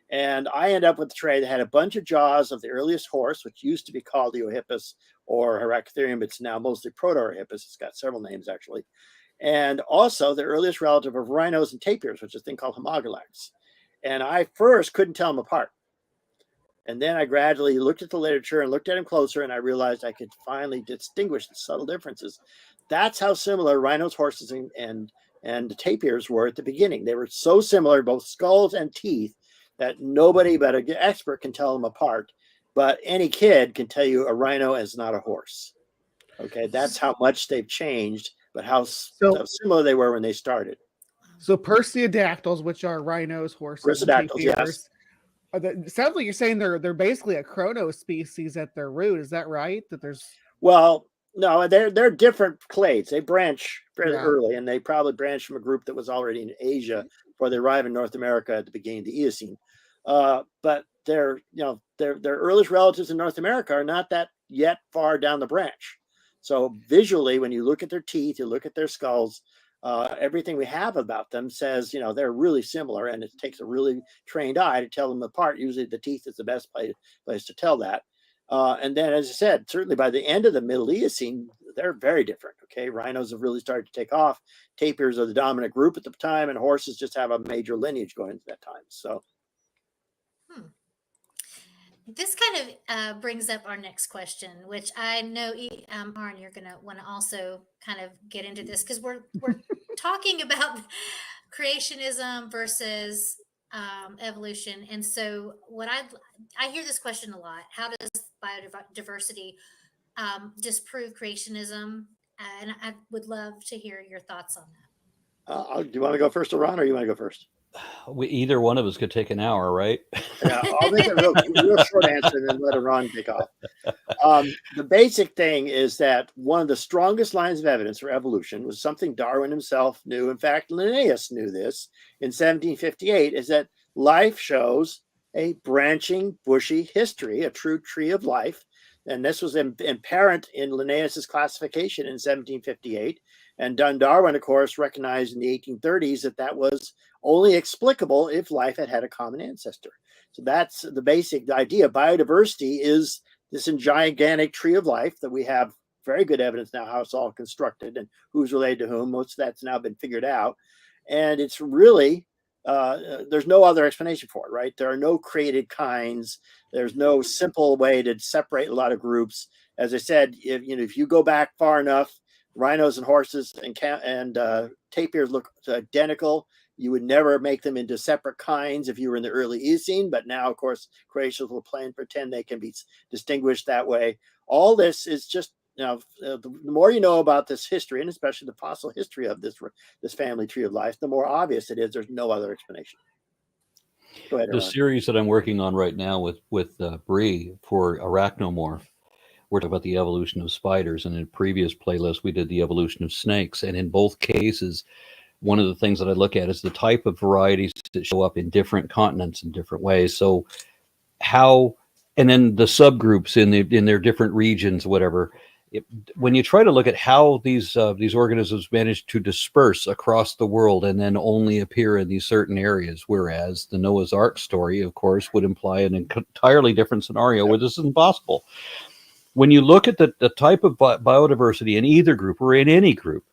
And I ended up with a tray that had a bunch of jaws of the earliest horse, which used to be called the Eohippus or Heractherium, but it's now mostly Proto-Eohippus. It's got several names, actually. And also the earliest relative of rhinos and tapirs, which is a thing called Homogalax. And I first couldn't tell them apart. And then I gradually looked at the literature and looked at them closer, and I realized I could finally distinguish the subtle differences. That's how similar rhinos, horses, and the tapirs were at the beginning. They were so similar, both skulls and teeth, that nobody but an expert can tell them apart. But any kid can tell you a rhino is not a horse. Okay, that's how much they've changed, but how similar they were when they started. So Perseidactyls, which are rhinos, horses, and Perseidactyls, tapirs, yes. It sounds like you're saying they're basically a chrono species at their root. Is that right? That there's Well, no, they're different clades. They branch fairly early, and they probably branched from a group that was already in Asia before they arrived in North America at the beginning of the Eocene. But their earliest relatives in North America are not that yet far down the branch. So visually, when you look at their teeth, you look at their skulls, everything we have about them says, they're really similar, and it takes a really trained eye to tell them apart. Usually the teeth is the best place to tell that. And then, as I said, certainly by the end of the Middle Eocene, they're very different. Okay, rhinos have really started to take off. Tapirs are the dominant group at the time, and horses just have a major lineage going into that time. So. This kind of brings up our next question, which I know, Aron, you're going to want to also kind of get into this, because we're talking about creationism versus evolution. And so I hear this question a lot: how does biodiversity disprove creationism? And I would love to hear your thoughts on that. Do you want to go first, Aron, or you want to go first? Either one of us could take an hour, right? Yeah, I'll make a real short answer and then let Aron take off. The basic thing is that one of the strongest lines of evidence for evolution was something Darwin himself knew. In fact, Linnaeus knew this in 1758, is that life shows a branching, bushy history, a true tree of life. And this was apparent in Linnaeus's classification in 1758. And Darwin, of course, recognized in the 1830s that was only explicable if life had a common ancestor. So that's the basic idea. Biodiversity is this gigantic tree of life that we have very good evidence now how it's all constructed and who's related to whom. Most of that's now been figured out. And it's really, there's no other explanation for it, right? There are no created kinds. There's no simple way to separate a lot of groups. As I said, if you go back far enough, rhinos and horses and tapirs look identical. You would never make them into separate kinds if you were in the early Eocene, but now, of course, creationists will play and pretend they can be distinguished that way. All this is just, the more you know about this history, and especially the fossil history of this family tree of life, the more obvious it is there's no other explanation. Go ahead, The Aron. series that I'm working on right now with Bree for Arachnomorph, we're talking about the evolution of spiders, and in a previous playlist we did the evolution of snakes, and in both cases, one of the things that I look at is the type of varieties that show up in different continents in different ways. So and then the subgroups in their different regions, whatever. When you try to look at how these organisms manage to disperse across the world and then only appear in these certain areas, whereas the Noah's Ark story, of course, would imply an entirely different scenario where this isn't possible. When you look at the type of biodiversity in either group or in any group,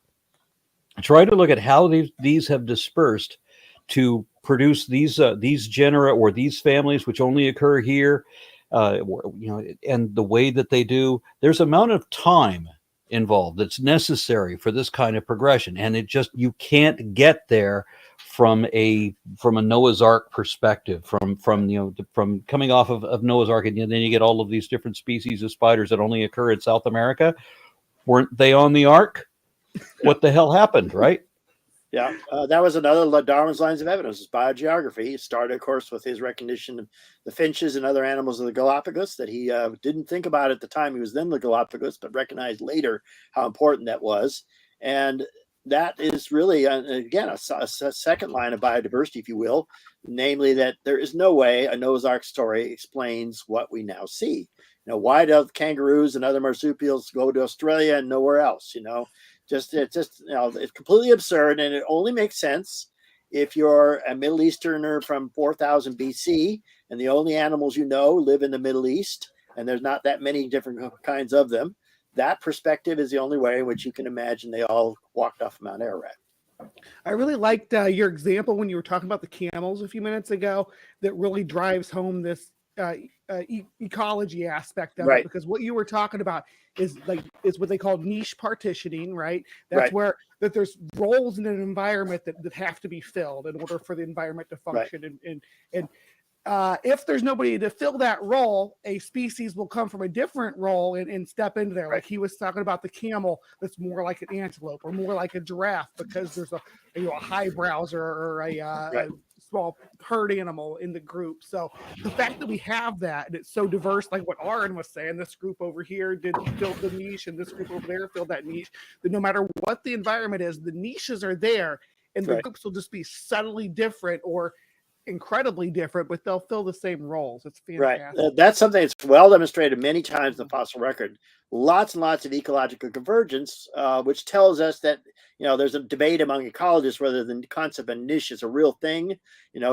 try to look at how these have dispersed to produce these genera or these families, which only occur here, and the way that they do. There's amount of time involved that's necessary for this kind of progression, and you can't get there from a Noah's Ark perspective, from coming off of Noah's Ark, and then you get all of these different species of spiders that only occur in South America. Weren't they on the Ark? What the hell happened, right? Yeah, that was another Darwin's lines of evidence. Is biogeography. It started, of course, with his recognition of the finches and other animals of the Galapagos that he didn't think about at the time he was in the Galapagos, but recognized later how important that was. And that is really, again, a second line of biodiversity, if you will, namely that there is no way a Noah's Ark story explains what we now see. Why do kangaroos and other marsupials go to Australia and nowhere else? It's completely absurd, and it only makes sense if you're a Middle Easterner from 4000 BC and the only animals live in the Middle East, and there's not that many different kinds of them. That perspective is the only way in which you can imagine they all walked off Mount Ararat. I really liked your example when you were talking about the camels a few minutes ago. That really drives home this ecology aspect of Right. it, because what you were talking about is what they call niche partitioning, right? That's Right. where that there's roles in an environment that have to be filled in order for the environment to function. Right. And if there's nobody to fill that role, a species will come from a different role and step into there. Right. Like he was talking about the camel, that's more like an antelope or more like a giraffe because there's a high browser or a small herd animal in the group. So the fact that we have that and it's so diverse, like what Aron was saying, this group over here did fill the niche and this group over there filled that niche, that no matter what the environment is, the niches are there and the groups will just be subtly different or incredibly different, but they'll fill the same roles. It's fantastic. Right. That's something that's well demonstrated many times in the fossil record. Lots and lots of ecological convergence, which tells us that there's a debate among ecologists whether the concept of niche is a real thing.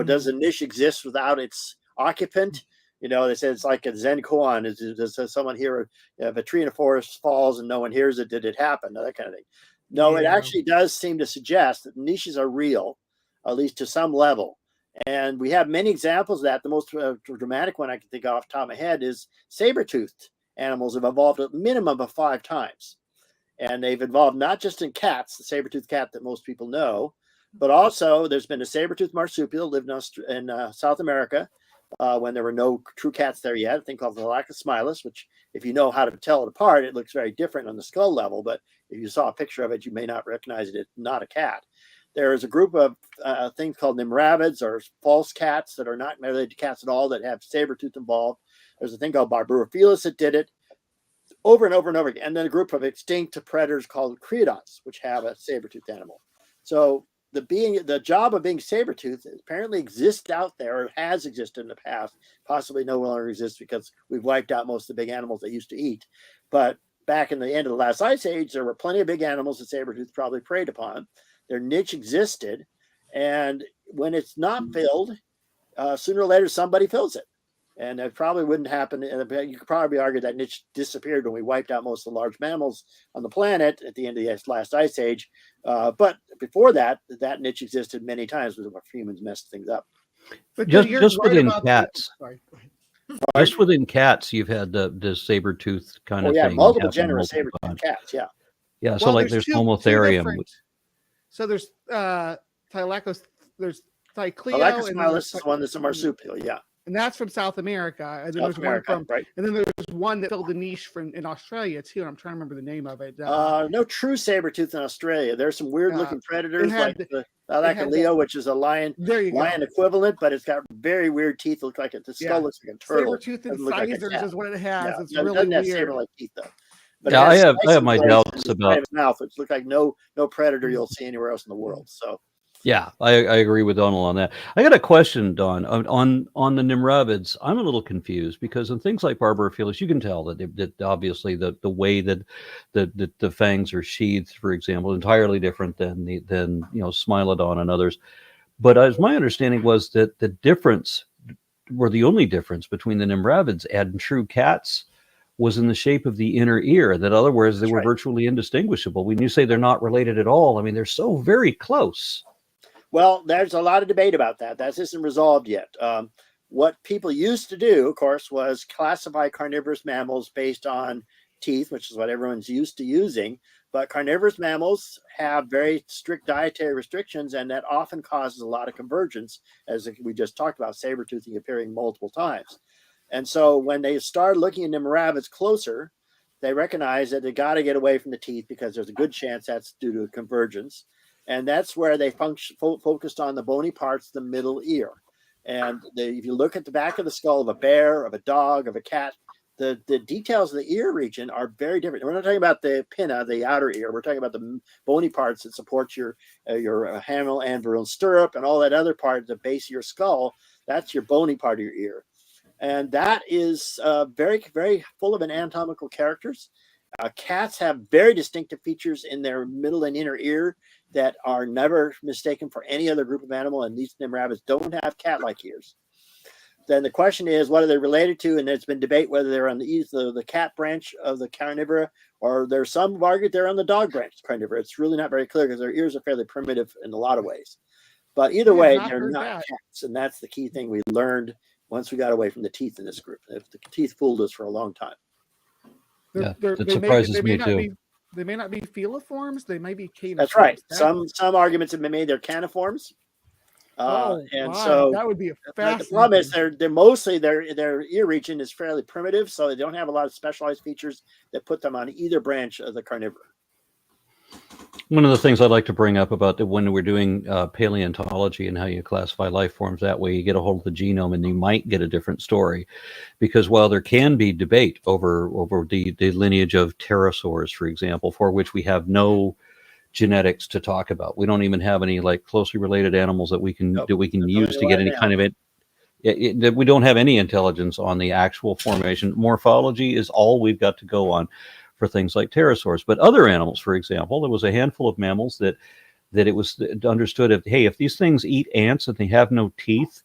Does a niche exist without its occupant? They say it's like a Zen koan. Does someone hear if a tree in a forest falls and no one hears it? Did it happen? That kind of thing. No, It actually does seem to suggest that niches are real, at least to some level. And we have many examples of that. The most dramatic one I can think of off the top of my head is saber-toothed animals have evolved a minimum of 5 times. And they've evolved not just in cats, the saber-toothed cat that most people know, but also there's been a saber-toothed marsupial lived in South America when there were no true cats there yet, a thing called the Lacosmilus, which if you know how to tell it apart, it looks very different on the skull level. But if you saw a picture of it, you may not recognize it. It's not a cat. There is a group of things called nimravids or false cats that are not related to cats at all that have saber-tooth involved. There's a thing called Barburophilis that did it over and over and over again. And then a group of extinct predators called creodonts, which have a saber-toothed animal. So the job of being saber-toothed apparently exists out there, or has existed in the past, possibly no longer exists because we've wiped out most of the big animals they used to eat. But back in the end of the last ice age, there were plenty of big animals that saber-tooth probably preyed upon. Their niche existed, and when it's not filled, sooner or later somebody fills it, and it probably wouldn't happen. You could probably argue that niche disappeared when we wiped out most of the large mammals on the planet at the end of the last ice age. But before that niche existed many times when humans messed things up. But just within cats. Just within cats, you've had the saber-tooth kind of thing. Multiple genera of saber-toothed cats. Yeah. So there's Homotherium. So there's Thylacos, there's Thycleo. Lacosmilus is one that's a marsupial, and that's from South America. And then there's one and then there's one that filled the niche in Australia too. And I'm trying to remember the name of it. No true saber-tooth in Australia. There's some weird-looking predators like the Thylacoleo, which is a lion equivalent, but it's got very weird teeth. Look like the skull looks like a turtle. Saber-tooth incisors is what it has. Yeah, it's really weird. Saber-like teeth though. But I have my doubts about its mouth, which look like no predator you'll see anywhere else in the world. So yeah, I agree with Donald on that. I got a question, Don, on the nimravids. I'm a little confused because in things like Barburophilis, you can tell that obviously the way that the fangs are sheathed, for example, entirely different than Smilodon and others. But as my understanding was that the only difference between the nimravids and true cats was in the shape of the inner ear. That other words, they were virtually indistinguishable. When you say they're not related at all, I mean, they're so very close. Well, there's a lot of debate about that. That isn't resolved yet. What people used to do, of course, was classify carnivorous mammals based on teeth, which is what everyone's used to using. But carnivorous mammals have very strict dietary restrictions, and that often causes a lot of convergence, as we just talked about, saber-toothing appearing multiple times. And so when they started looking at nimravids closer, they recognized that they got to get away from the teeth because there's a good chance that's due to convergence. And that's where they focused on the bony parts, the middle ear. And if you look at the back of the skull of a bear, of a dog, of a cat, the details of the ear region are very different. We're not talking about the pinna, the outer ear. We're talking about the bony parts that support your hammer, anvil, and stirrup, and all that other part at the base of your skull. That's your bony part of your ear. And that is very, very full of anatomical characters. Cats have very distinctive features in their middle and inner ear that are never mistaken for any other group of animal, and these rabbits don't have cat-like ears. Then the question is, what are they related to? And there's been debate whether they're on the cat branch of the carnivora, or there's some who've argued they're on the dog branch of the carnivora. It's really not very clear because their ears are fairly primitive in a lot of ways. But either way, they're not cats, and that's the key thing we learned once we got away from the teeth in this group. The teeth fooled us for a long time. That surprises me too. They may not be feliforms. They may be caniforms. That's right. Some arguments have been made they're caniforms. So that would be a fascinating. The problem is they're mostly their ear region is fairly primitive, so they don't have a lot of specialized features that put them on either branch of the carnivora. One of the things I'd like to bring up about when we're doing paleontology and how you classify life forms, that way you get a hold of the genome and you might get a different story. Because while there can be debate over the lineage of pterosaurs, for example, for which we have no genetics to talk about, we don't even have any like closely related animals that we can use to get any kind of it. We don't have any intelligence on the actual formation. Morphology is all we've got to go on for things like pterosaurs. But other animals, for example, there was a handful of mammals that it was understood if these things eat ants and they have no teeth,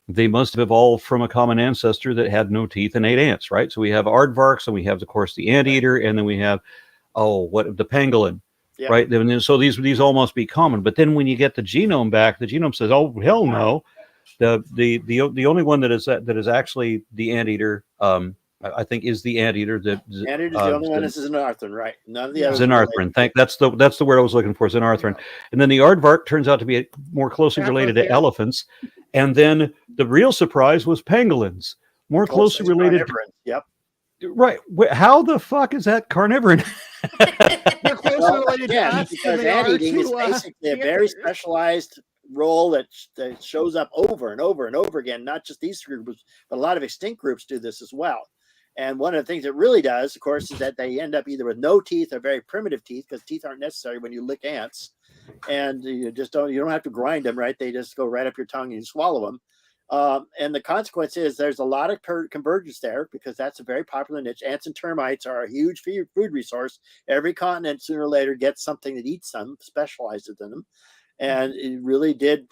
they must have evolved from a common ancestor that had no teeth and ate ants, right? So we have aardvarks, and we have, of course, the anteater, and then we have the pangolin, right? And so these all must be common. But then when you get the genome back, the genome says, oh hell no, the only one that is actually the anteater. I think is the anteater. Anteater is the only one. This is Xenarthran, right? None of the others. Xenarthran. That's the word I was looking for. Xenarthran. And then the aardvark turns out to be more closely related to elephants. And then the real surprise was pangolins, more closely related. Yep. Right. How the fuck is that carnivoran? They're closely related to us, because anteating is basically a very specialized role that shows up over and over and over again. Not just these groups, but a lot of extinct groups do this as well. And one of the things it really does, of course, is that they end up either with no teeth or very primitive teeth, because teeth aren't necessary when you lick ants, and you don't have to grind them, right? They just go right up your tongue and you swallow them. And the consequence is there's a lot of convergence there, because that's a very popular niche. Ants and termites are a huge food resource. Every continent sooner or later gets something that eats them, specializes in them. And it really did.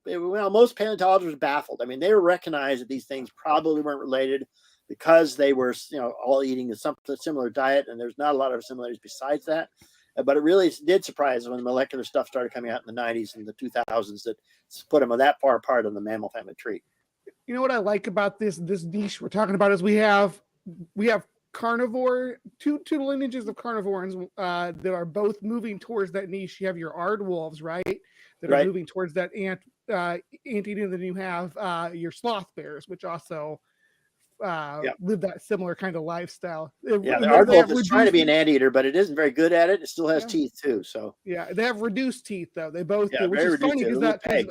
Most paleontologists were baffled. I mean, they recognized that these things probably weren't related because they were, all eating something similar diet, and there's not a lot of similarities besides that. But it really did surprise when the molecular stuff started coming out in the 90s and the 2000s that put them that far apart on the mammal family tree. You know what I like about this niche we're talking about is we have carnivore, two lineages of carnivores that are both moving towards that niche. You have your aardwolves, right? That are moving towards that anteater. Then you have your sloth bears, which also live that similar kind of lifestyle. The aardwolf is trying to be an anteater, but it isn't very good at it. It still has teeth too. So they have reduced teeth though. They both do, which is funny because an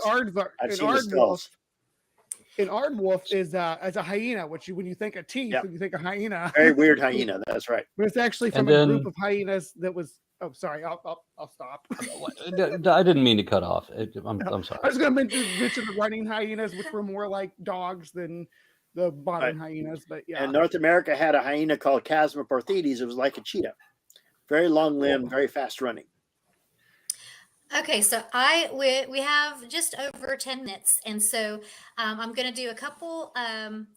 aardwolf is as a hyena, which when you think of teeth, when you think of hyena, very weird hyena. That's right. But it's actually from a group of hyenas that was. Oh, sorry. I'll stop. I didn't mean to cut off. I'm sorry. I was going to mention the running hyenas, which were more like dogs than the modern hyenas. But and North America had a hyena called Chasmoporthetes. It was like a cheetah, very long limbed, very fast running. Okay, so we have just over 10 minutes, and so I'm going to do a couple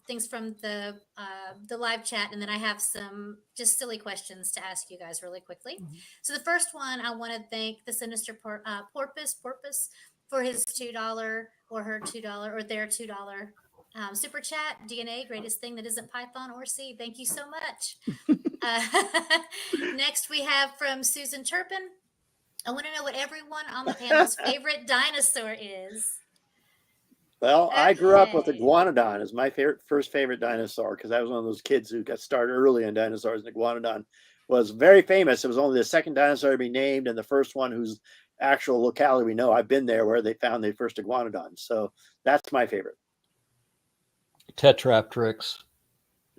things from the live chat, and then I have some just silly questions to ask you guys really quickly. Mm-hmm. So the first one, I want to thank the Sinister Porpoise for his $2 or her $2 or their $2 super chat. DNA, greatest thing that isn't Python or C. Thank you so much. Next, we have from Susan Turpin. I want to know what everyone on the panel's favorite dinosaur is. Well, I grew up with Okay. iguanodon as my first favorite dinosaur because I was one of those kids who got started early on dinosaurs. And iguanodon was very famous. It was only the second dinosaur to be named and the first one whose actual locality we know. I've been there where they found the first iguanodon. So that's my favorite. Tetrapteryx.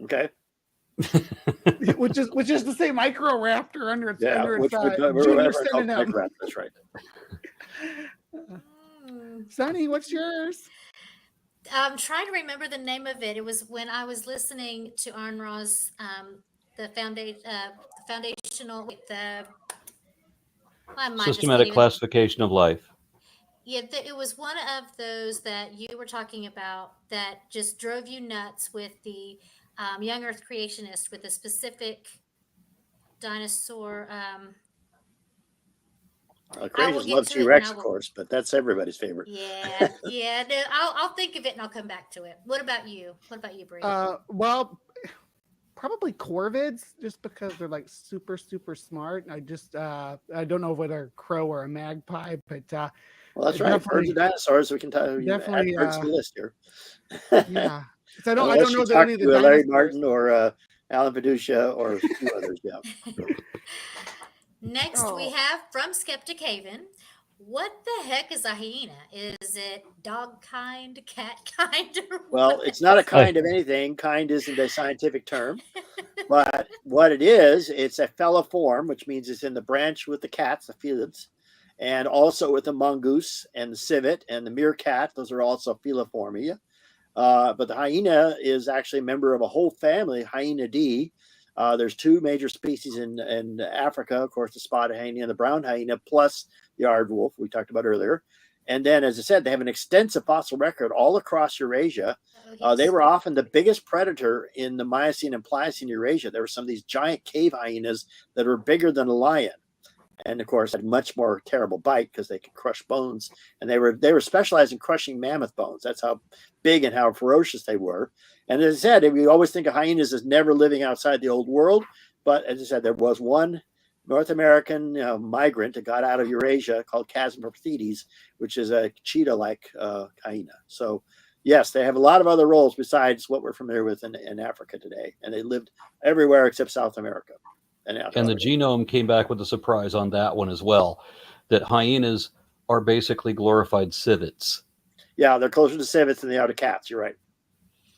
Okay. which is to say Microraptor under its Yeah, under its which would junior ever help synonym. Microraptor. That's right. Sonny, what's yours? I'm trying to remember the name of it. It was when I was listening to Aron Ra's the foundational the my mind just can't Systematic even. classification of life. Yeah, it was one of those that you were talking about that just drove you nuts with the young Earth creationist with a specific dinosaur. I will Creationist get loves to it, and T-Rex, I of will. course, but that's everybody's favorite. Yeah, yeah. No, I'll think of it and I'll come back to it. What about you? What about you, Bree? Well, probably corvids, just because they're like super smart. I just I don't know whether a crow or a magpie, but Well, that's right. definitely- Birds of dinosaurs. We can tell you add definitely, birds to the list here. yeah. 'Cause I don't Unless know you that talk any of the to Larry dinosaurs. Martin or Alan Fiducia or a few others. Yeah. Next, we Oh. have from Skeptic Haven. What the heck is a hyena? Is it dog kind, cat kind, or Well, what? it's not a kind of anything. Kind isn't a scientific term. But what it is, it's a feliform, which means it's in the branch with the cats, the felids, and also with the mongoose and the civet and the meerkat. Those are also feliformia. But the hyena is actually a member of a whole family, Hyenidae. There's two major species in Africa, of course, the spotted hyena and the brown hyena, plus the aardwolf we talked about earlier. And then, as I said, they have an extensive fossil record all across Eurasia. Oh, They yes. were often the biggest predator in the Miocene and Pliocene Eurasia. There were some of these giant cave hyenas that were bigger than a lion. And of course, had much more terrible bite because they could crush bones. And they were specialized in crushing mammoth bones. That's how big and how ferocious they were. And as I said, we always think of hyenas as never living outside the old world. But as I said, there was one North American migrant that got out of Eurasia called Chasmoprothides, which is a cheetah-like hyena. So yes, they have a lot of other roles besides what we're familiar with in Africa today. And they lived everywhere except South America. And the genome came back with a surprise on that one as well, that hyenas are basically glorified civets. Yeah, they're closer to civets than they are to cats. You're right.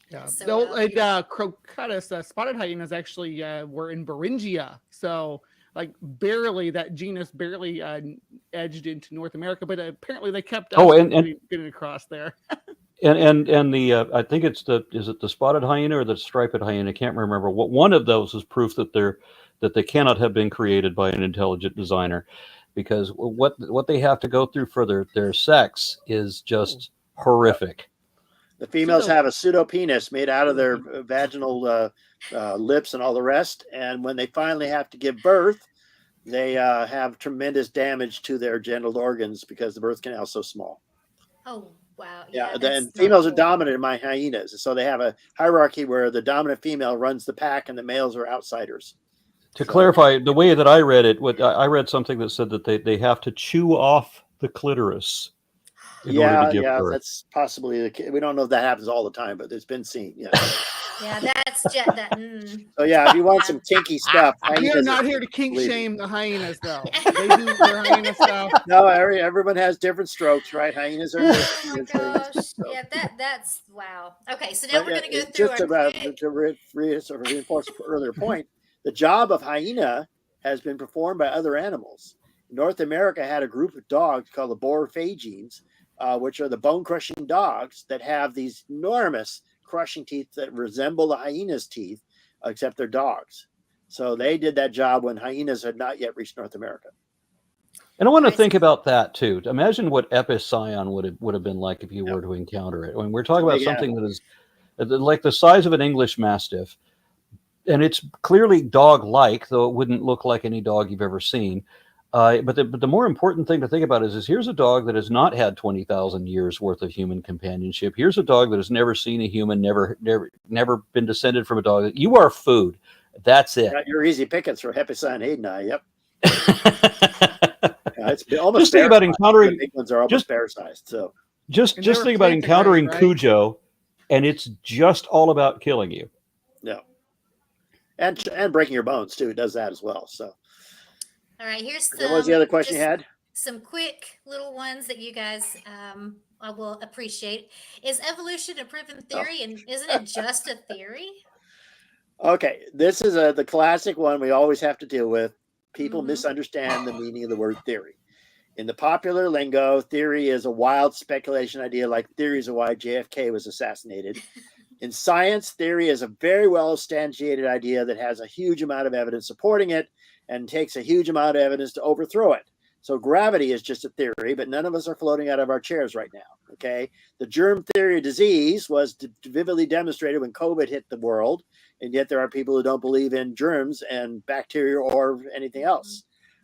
Yeah. So, And Crocutus, spotted hyenas actually were in Beringia. So like barely, that genus barely edged into North America, but apparently they kept us getting across there. And the I think is it the spotted hyena or the striped hyena? I can't remember. What one of those is proof that they cannot have been created by an intelligent designer, because what they have to go through for their sex is just horrific. The females have a pseudopenis made out of their vaginal lips and all the rest. And when they finally have to give birth, they have tremendous damage to their genital organs because the birth canal is so small. Oh, wow. Yeah, Yeah, then that's females not are cool. dominant in my hyenas. So they have a hierarchy where the dominant female runs the pack and the males are outsiders. To clarify, the way that I read it, I read something that said that they have to chew off the clitoris in order to give birth. That's possibly the case. We don't know if that happens all the time, but it's been seen. Yeah. Yeah, that's just that. So yeah, if you want some kinky stuff, We are hyenas not are here to kink leading. shame the hyenas, though. They do their hyena stuff. No, everyone has different strokes, right? Hyenas are Oh my different. gosh. Yeah, that's wow. Okay, so now we're going to go through just our about quick- to reinforce an earlier point. The job of hyena has been performed by other animals. North America had a group of dogs called the Borophagenes, which are the bone-crushing dogs that have these enormous crushing teeth that resemble the hyena's teeth, except they're dogs. So they did that job when hyenas had not yet reached North America. And I want to think about that too. Imagine what Epicyon would have been like if you were to encounter it. When we're talking about something that is like the size of an English Mastiff, and it's clearly dog-like, though it wouldn't look like any dog you've ever seen. But the more important thing to think about is here's a dog that has not had 20,000 years worth of human companionship. Here's a dog that has never seen a human, never been descended from a dog. You are food. That's it. You're easy pickings for Epicyon haydeni. Yep. It's almost just think about encountering. The big ones are almost bear-sized. So Just And they were think about planted encountering right? Cujo, and it's just all about killing you. No. And breaking your bones too. It does that as well. So All right, here's what was the other question you just had? some quick little ones that you guys I will appreciate. Is evolution a proven theory, and isn't it just a theory? Okay, this is the classic one we always have to deal with. People Mhm. misunderstand the meaning of the word theory. In the popular lingo, theory is a wild speculation idea like theories of why JFK was assassinated. In science, theory is a very well substantiated idea that has a huge amount of evidence supporting it and takes a huge amount of evidence to overthrow it. So gravity is just a theory, but none of us are floating out of our chairs right now. Okay. The germ theory of disease was vividly demonstrated when COVID hit the world. And yet there are people who don't believe in germs and bacteria or anything else.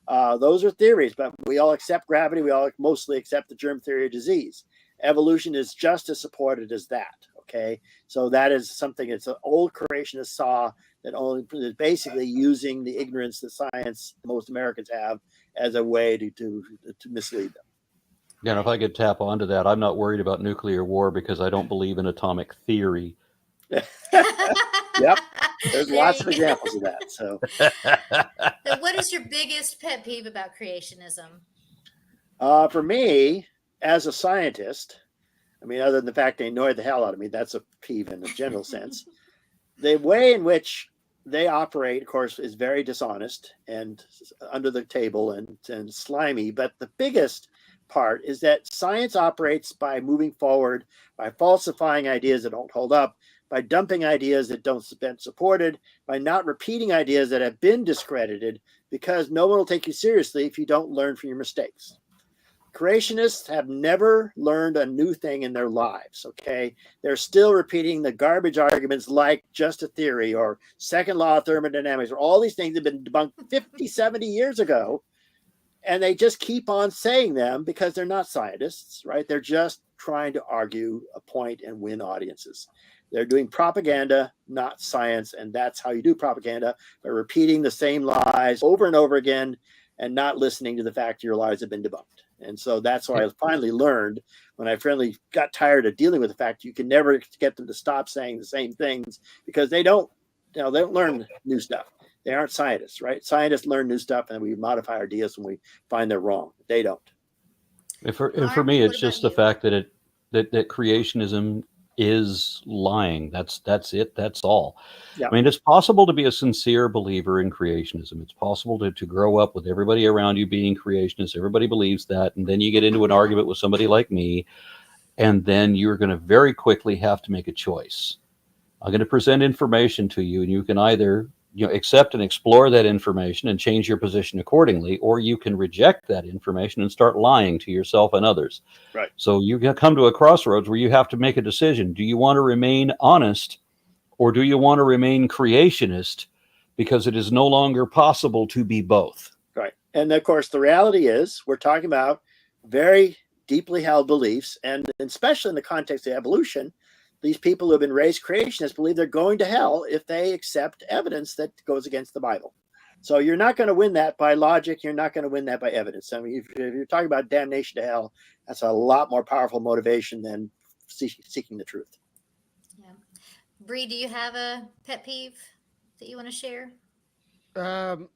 Those are theories, but we all accept gravity. We all mostly accept the germ theory of disease. Evolution is just as supported as that. Okay. So that is something, it's an old creationist saw that only is basically using the ignorance that science, most Americans have, as a way to mislead them. Yeah, and if I could tap onto that, I'm not worried about nuclear war because I don't believe in atomic theory. Yep. There's There lots you of go. examples of that. So So what is your biggest pet peeve about creationism? for me, as a scientist, I mean, other than the fact they annoy the hell out of me, that's a peeve in a general sense. The way in which they operate, of course, is very dishonest and under the table and slimy. But the biggest part is that science operates by moving forward, by falsifying ideas that don't hold up, by dumping ideas that don't been supported, by not repeating ideas that have been discredited, because no one will take you seriously if you don't learn from your mistakes. Creationists have never learned a new thing in their lives, okay? They're still repeating the garbage arguments like just a theory or second law of thermodynamics or all these things that have been debunked 50, 70 years ago. And they just keep on saying them because they're not scientists, right? They're just trying to argue a point and win audiences. They're doing propaganda, not science. And that's how you do propaganda, by repeating the same lies over and over again and not listening to the fact your lies have been debunked. And so that's why I finally learned, when I finally got tired of dealing with the fact you can never get them to stop saying the same things, because they don't learn new stuff. They aren't scientists, right? Scientists learn new stuff and we modify our ideas when we find they're wrong. They don't. And for Mark, me, what it's about just the you? fact that that creationism is lying. That's it. That's all. Yeah. I mean, it's possible to be a sincere believer in creationism. It's possible to grow up with everybody around you being creationists. Everybody believes that. And then you get into an argument with somebody like me, and then you're going to very quickly have to make a choice. I'm going to present information to you, and you can either accept and explore that information and change your position accordingly, or you can reject that information and start lying to yourself and others. Right. So you come to a crossroads where you have to make a decision. Do you want to remain honest, or do you want to remain creationist, because it is no longer possible to be both? Right. And of course, the reality is we're talking about very deeply held beliefs, and especially in the context of evolution, these people who have been raised creationists believe they're going to hell if they accept evidence that goes against the Bible. So you're not going to win that by logic. You're not going to win that by evidence. I mean, if you're talking about damnation to hell, that's a lot more powerful motivation than seeking the truth. Yeah. Bree, do you have a pet peeve that you want to share?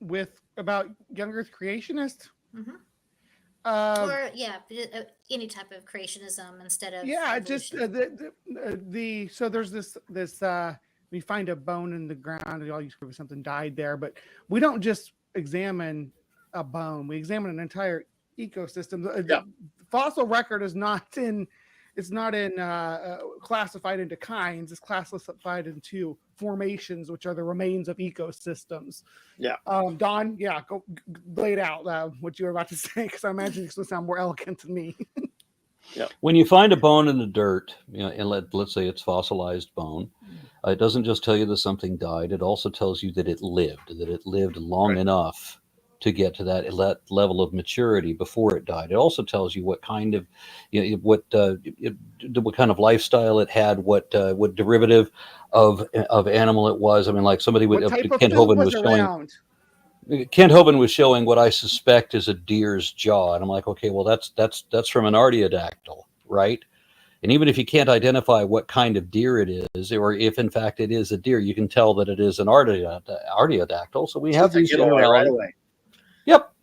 With about younger creationists. Mm-hmm. Uh, Or any type of creationism instead of yeah, just evolution. so there's this we find a bone in the ground and all you screw something died there, but we don't just examine a bone, we examine an entire ecosystem. The fossil record is not in classified into kinds. It's classified into formations, which are the remains of ecosystems. Yeah. Don, go lay it out what you were about to say, because I imagine it's going to sound more elegant to me. Yeah. When you find a bone in the dirt, and let's say it's fossilized bone, it doesn't just tell you that something died. It also tells you that it lived long enough to get to that level of maturity before it died. It also tells you what kind of, what kind of lifestyle it had, what derivative of animal it was. I mean, like somebody would. What type of Kent food Hovind was was showing. around? Kent Hovind was showing what I suspect is a deer's jaw, and I'm like, okay, well that's from an artiodactyl, right? And even if you can't identify what kind of deer it is, or if in fact it is a deer, you can tell that it is an artiodactyl. So we have these Get away right interalities. away. Yep.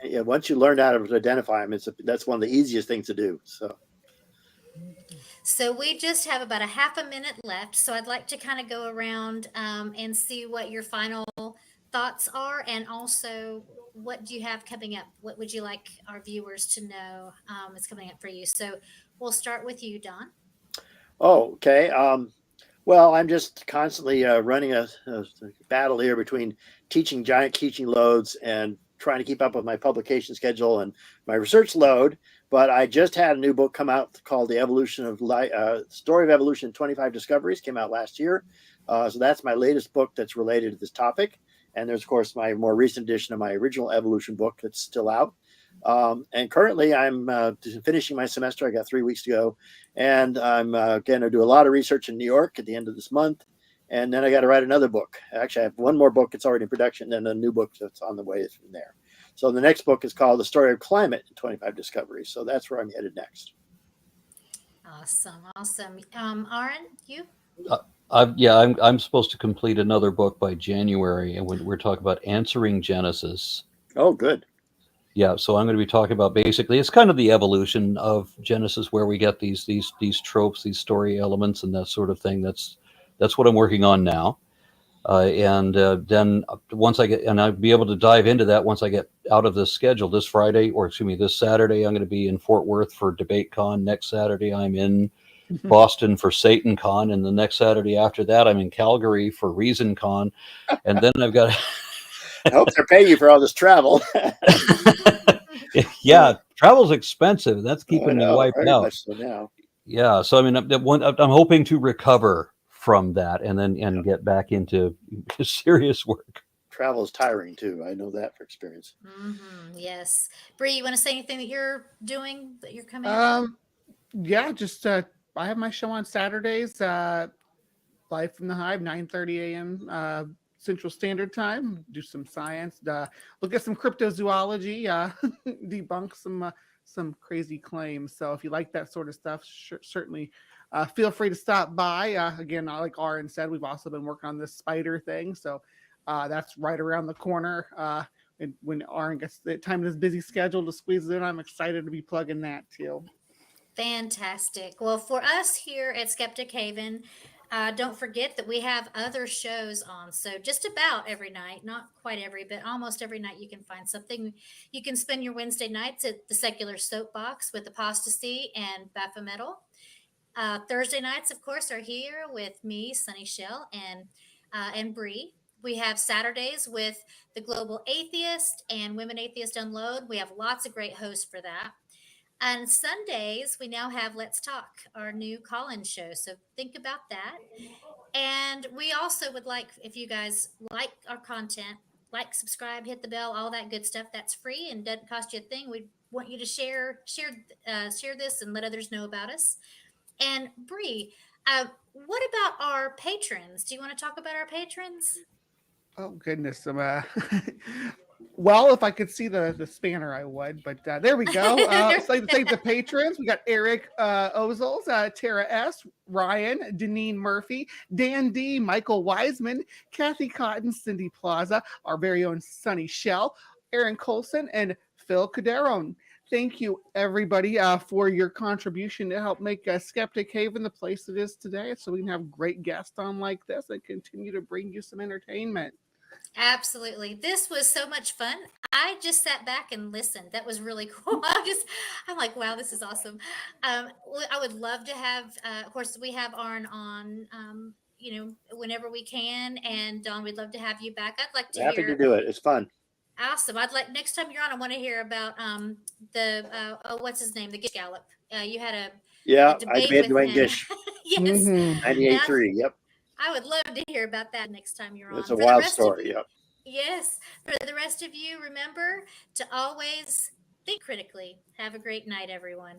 Yeah, once you learn how to identify them, that's one of the easiest things to do. So we just have about a half a minute left. So I'd like to kind of go around and see what your final thoughts are, and also what do you have coming up? What would you like our viewers to know is coming up for you? So we'll start with you, Don. Oh, okay. Well, I'm just constantly running a battle here between teaching giant teaching loads and trying to keep up with my publication schedule and my research load. But I just had a new book come out called The Evolution of Story of Evolution, 25 Discoveries, came out last year. So that's my latest book that's related to this topic. And there's, of course, my more recent edition of my original evolution book that's still out. And currently I'm finishing my semester. I got 3 weeks to go. And I'm going to do a lot of research in New York at the end of this month. And then I got to write another book. Actually, I have one more book that's already in production, and a new book that's on the way from there. So the next book is called The Story of Climate in 25 Discoveries. So that's where I'm headed next. Awesome. Aron, you? I'm supposed to complete another book by January, and we're talking about answering Genesis. Oh, good. Yeah, so I'm going to be talking about basically it's kind of the evolution of Genesis, where we get these tropes, these story elements, and that sort of thing. That's what I'm working on now. And then once I get, and I'll be able to dive into that once I get out of this schedule. This Saturday, I'm going to be in Fort Worth for DebateCon. Next Saturday, I'm in Boston for SatanCon, and the next Saturday after that, I'm in Calgary for ReasonCon, and then I've got. I hope they're paying you for all this travel. Yeah, travel's expensive. That's keeping me wiped out. Much so now. Yeah, so I mean, I'm hoping to recover from that and get back into serious work. Travel is tiring too. I know that for experience. Yes. Bree, you want to say anything that you're doing, that you're coming up? Yeah, just I have my show on Saturdays, live from the Hive, 9:30 a.m. Central Standard Time. Do some science, look at some cryptozoology, debunk some crazy claims. So if you like that sort of stuff, certainly feel free to stop by. Again, like Aron said, we've also been working on this spider thing, so that's right around the corner. And when Aron gets the time in his busy schedule to squeeze it in, I'm excited to be plugging that too. Fantastic. Well, for us here at Skeptic Haven, don't forget that we have other shows on. So just about every night, not quite every, but almost every night, you can find something. You can spend your Wednesday nights at the Secular Soapbox with Apostasy and Baphometal. Thursday nights, of course, are here with me, Sunny Shell, and Bree. We have Saturdays with the Global Atheist and Women Atheist Unload. We have lots of great hosts for that. And Sundays, we now have Let's Talk, our new call-in show. So think about that. And we also would like, if you guys like our content, like, subscribe, hit the bell, all that good stuff. That's free and doesn't cost you a thing. We want you to share this and let others know about us. And Bree, what about our patrons? Do you want to talk about our patrons? Oh goodness, well, if I could see the spanner, I would. But there we go. So I'd say the patrons. We got Eric Ozols, Tara S, Ryan, Deneen Murphy, Dan D, Michael Wiseman, Kathy Cotton, Cindy Plaza, our very own Sunny Shell, Aaron Coalson, and Phil Calderone. Thank you, everybody, for your contribution to help make Skeptic Haven the place it is today, so we can have great guests on like this and continue to bring you some entertainment. Absolutely. This was so much fun. I just sat back and listened. That was really cool. I'm like, wow, this is awesome. I would love to have, of course, we have Aron on, whenever we can. And Don, we'd love to have you back. I'd like to Happy hear. to do it. It's fun. Awesome. I'd like, next time you're on, I want to hear about what's his name? The Gish Gallop. You had a I debate made with Dwayne him. Gish. Yes. 98.3. Yep. I would love to hear about that next time you're on. It's a wild story. Yep. Yes. For the rest of you, remember to always think critically. Have a great night, everyone.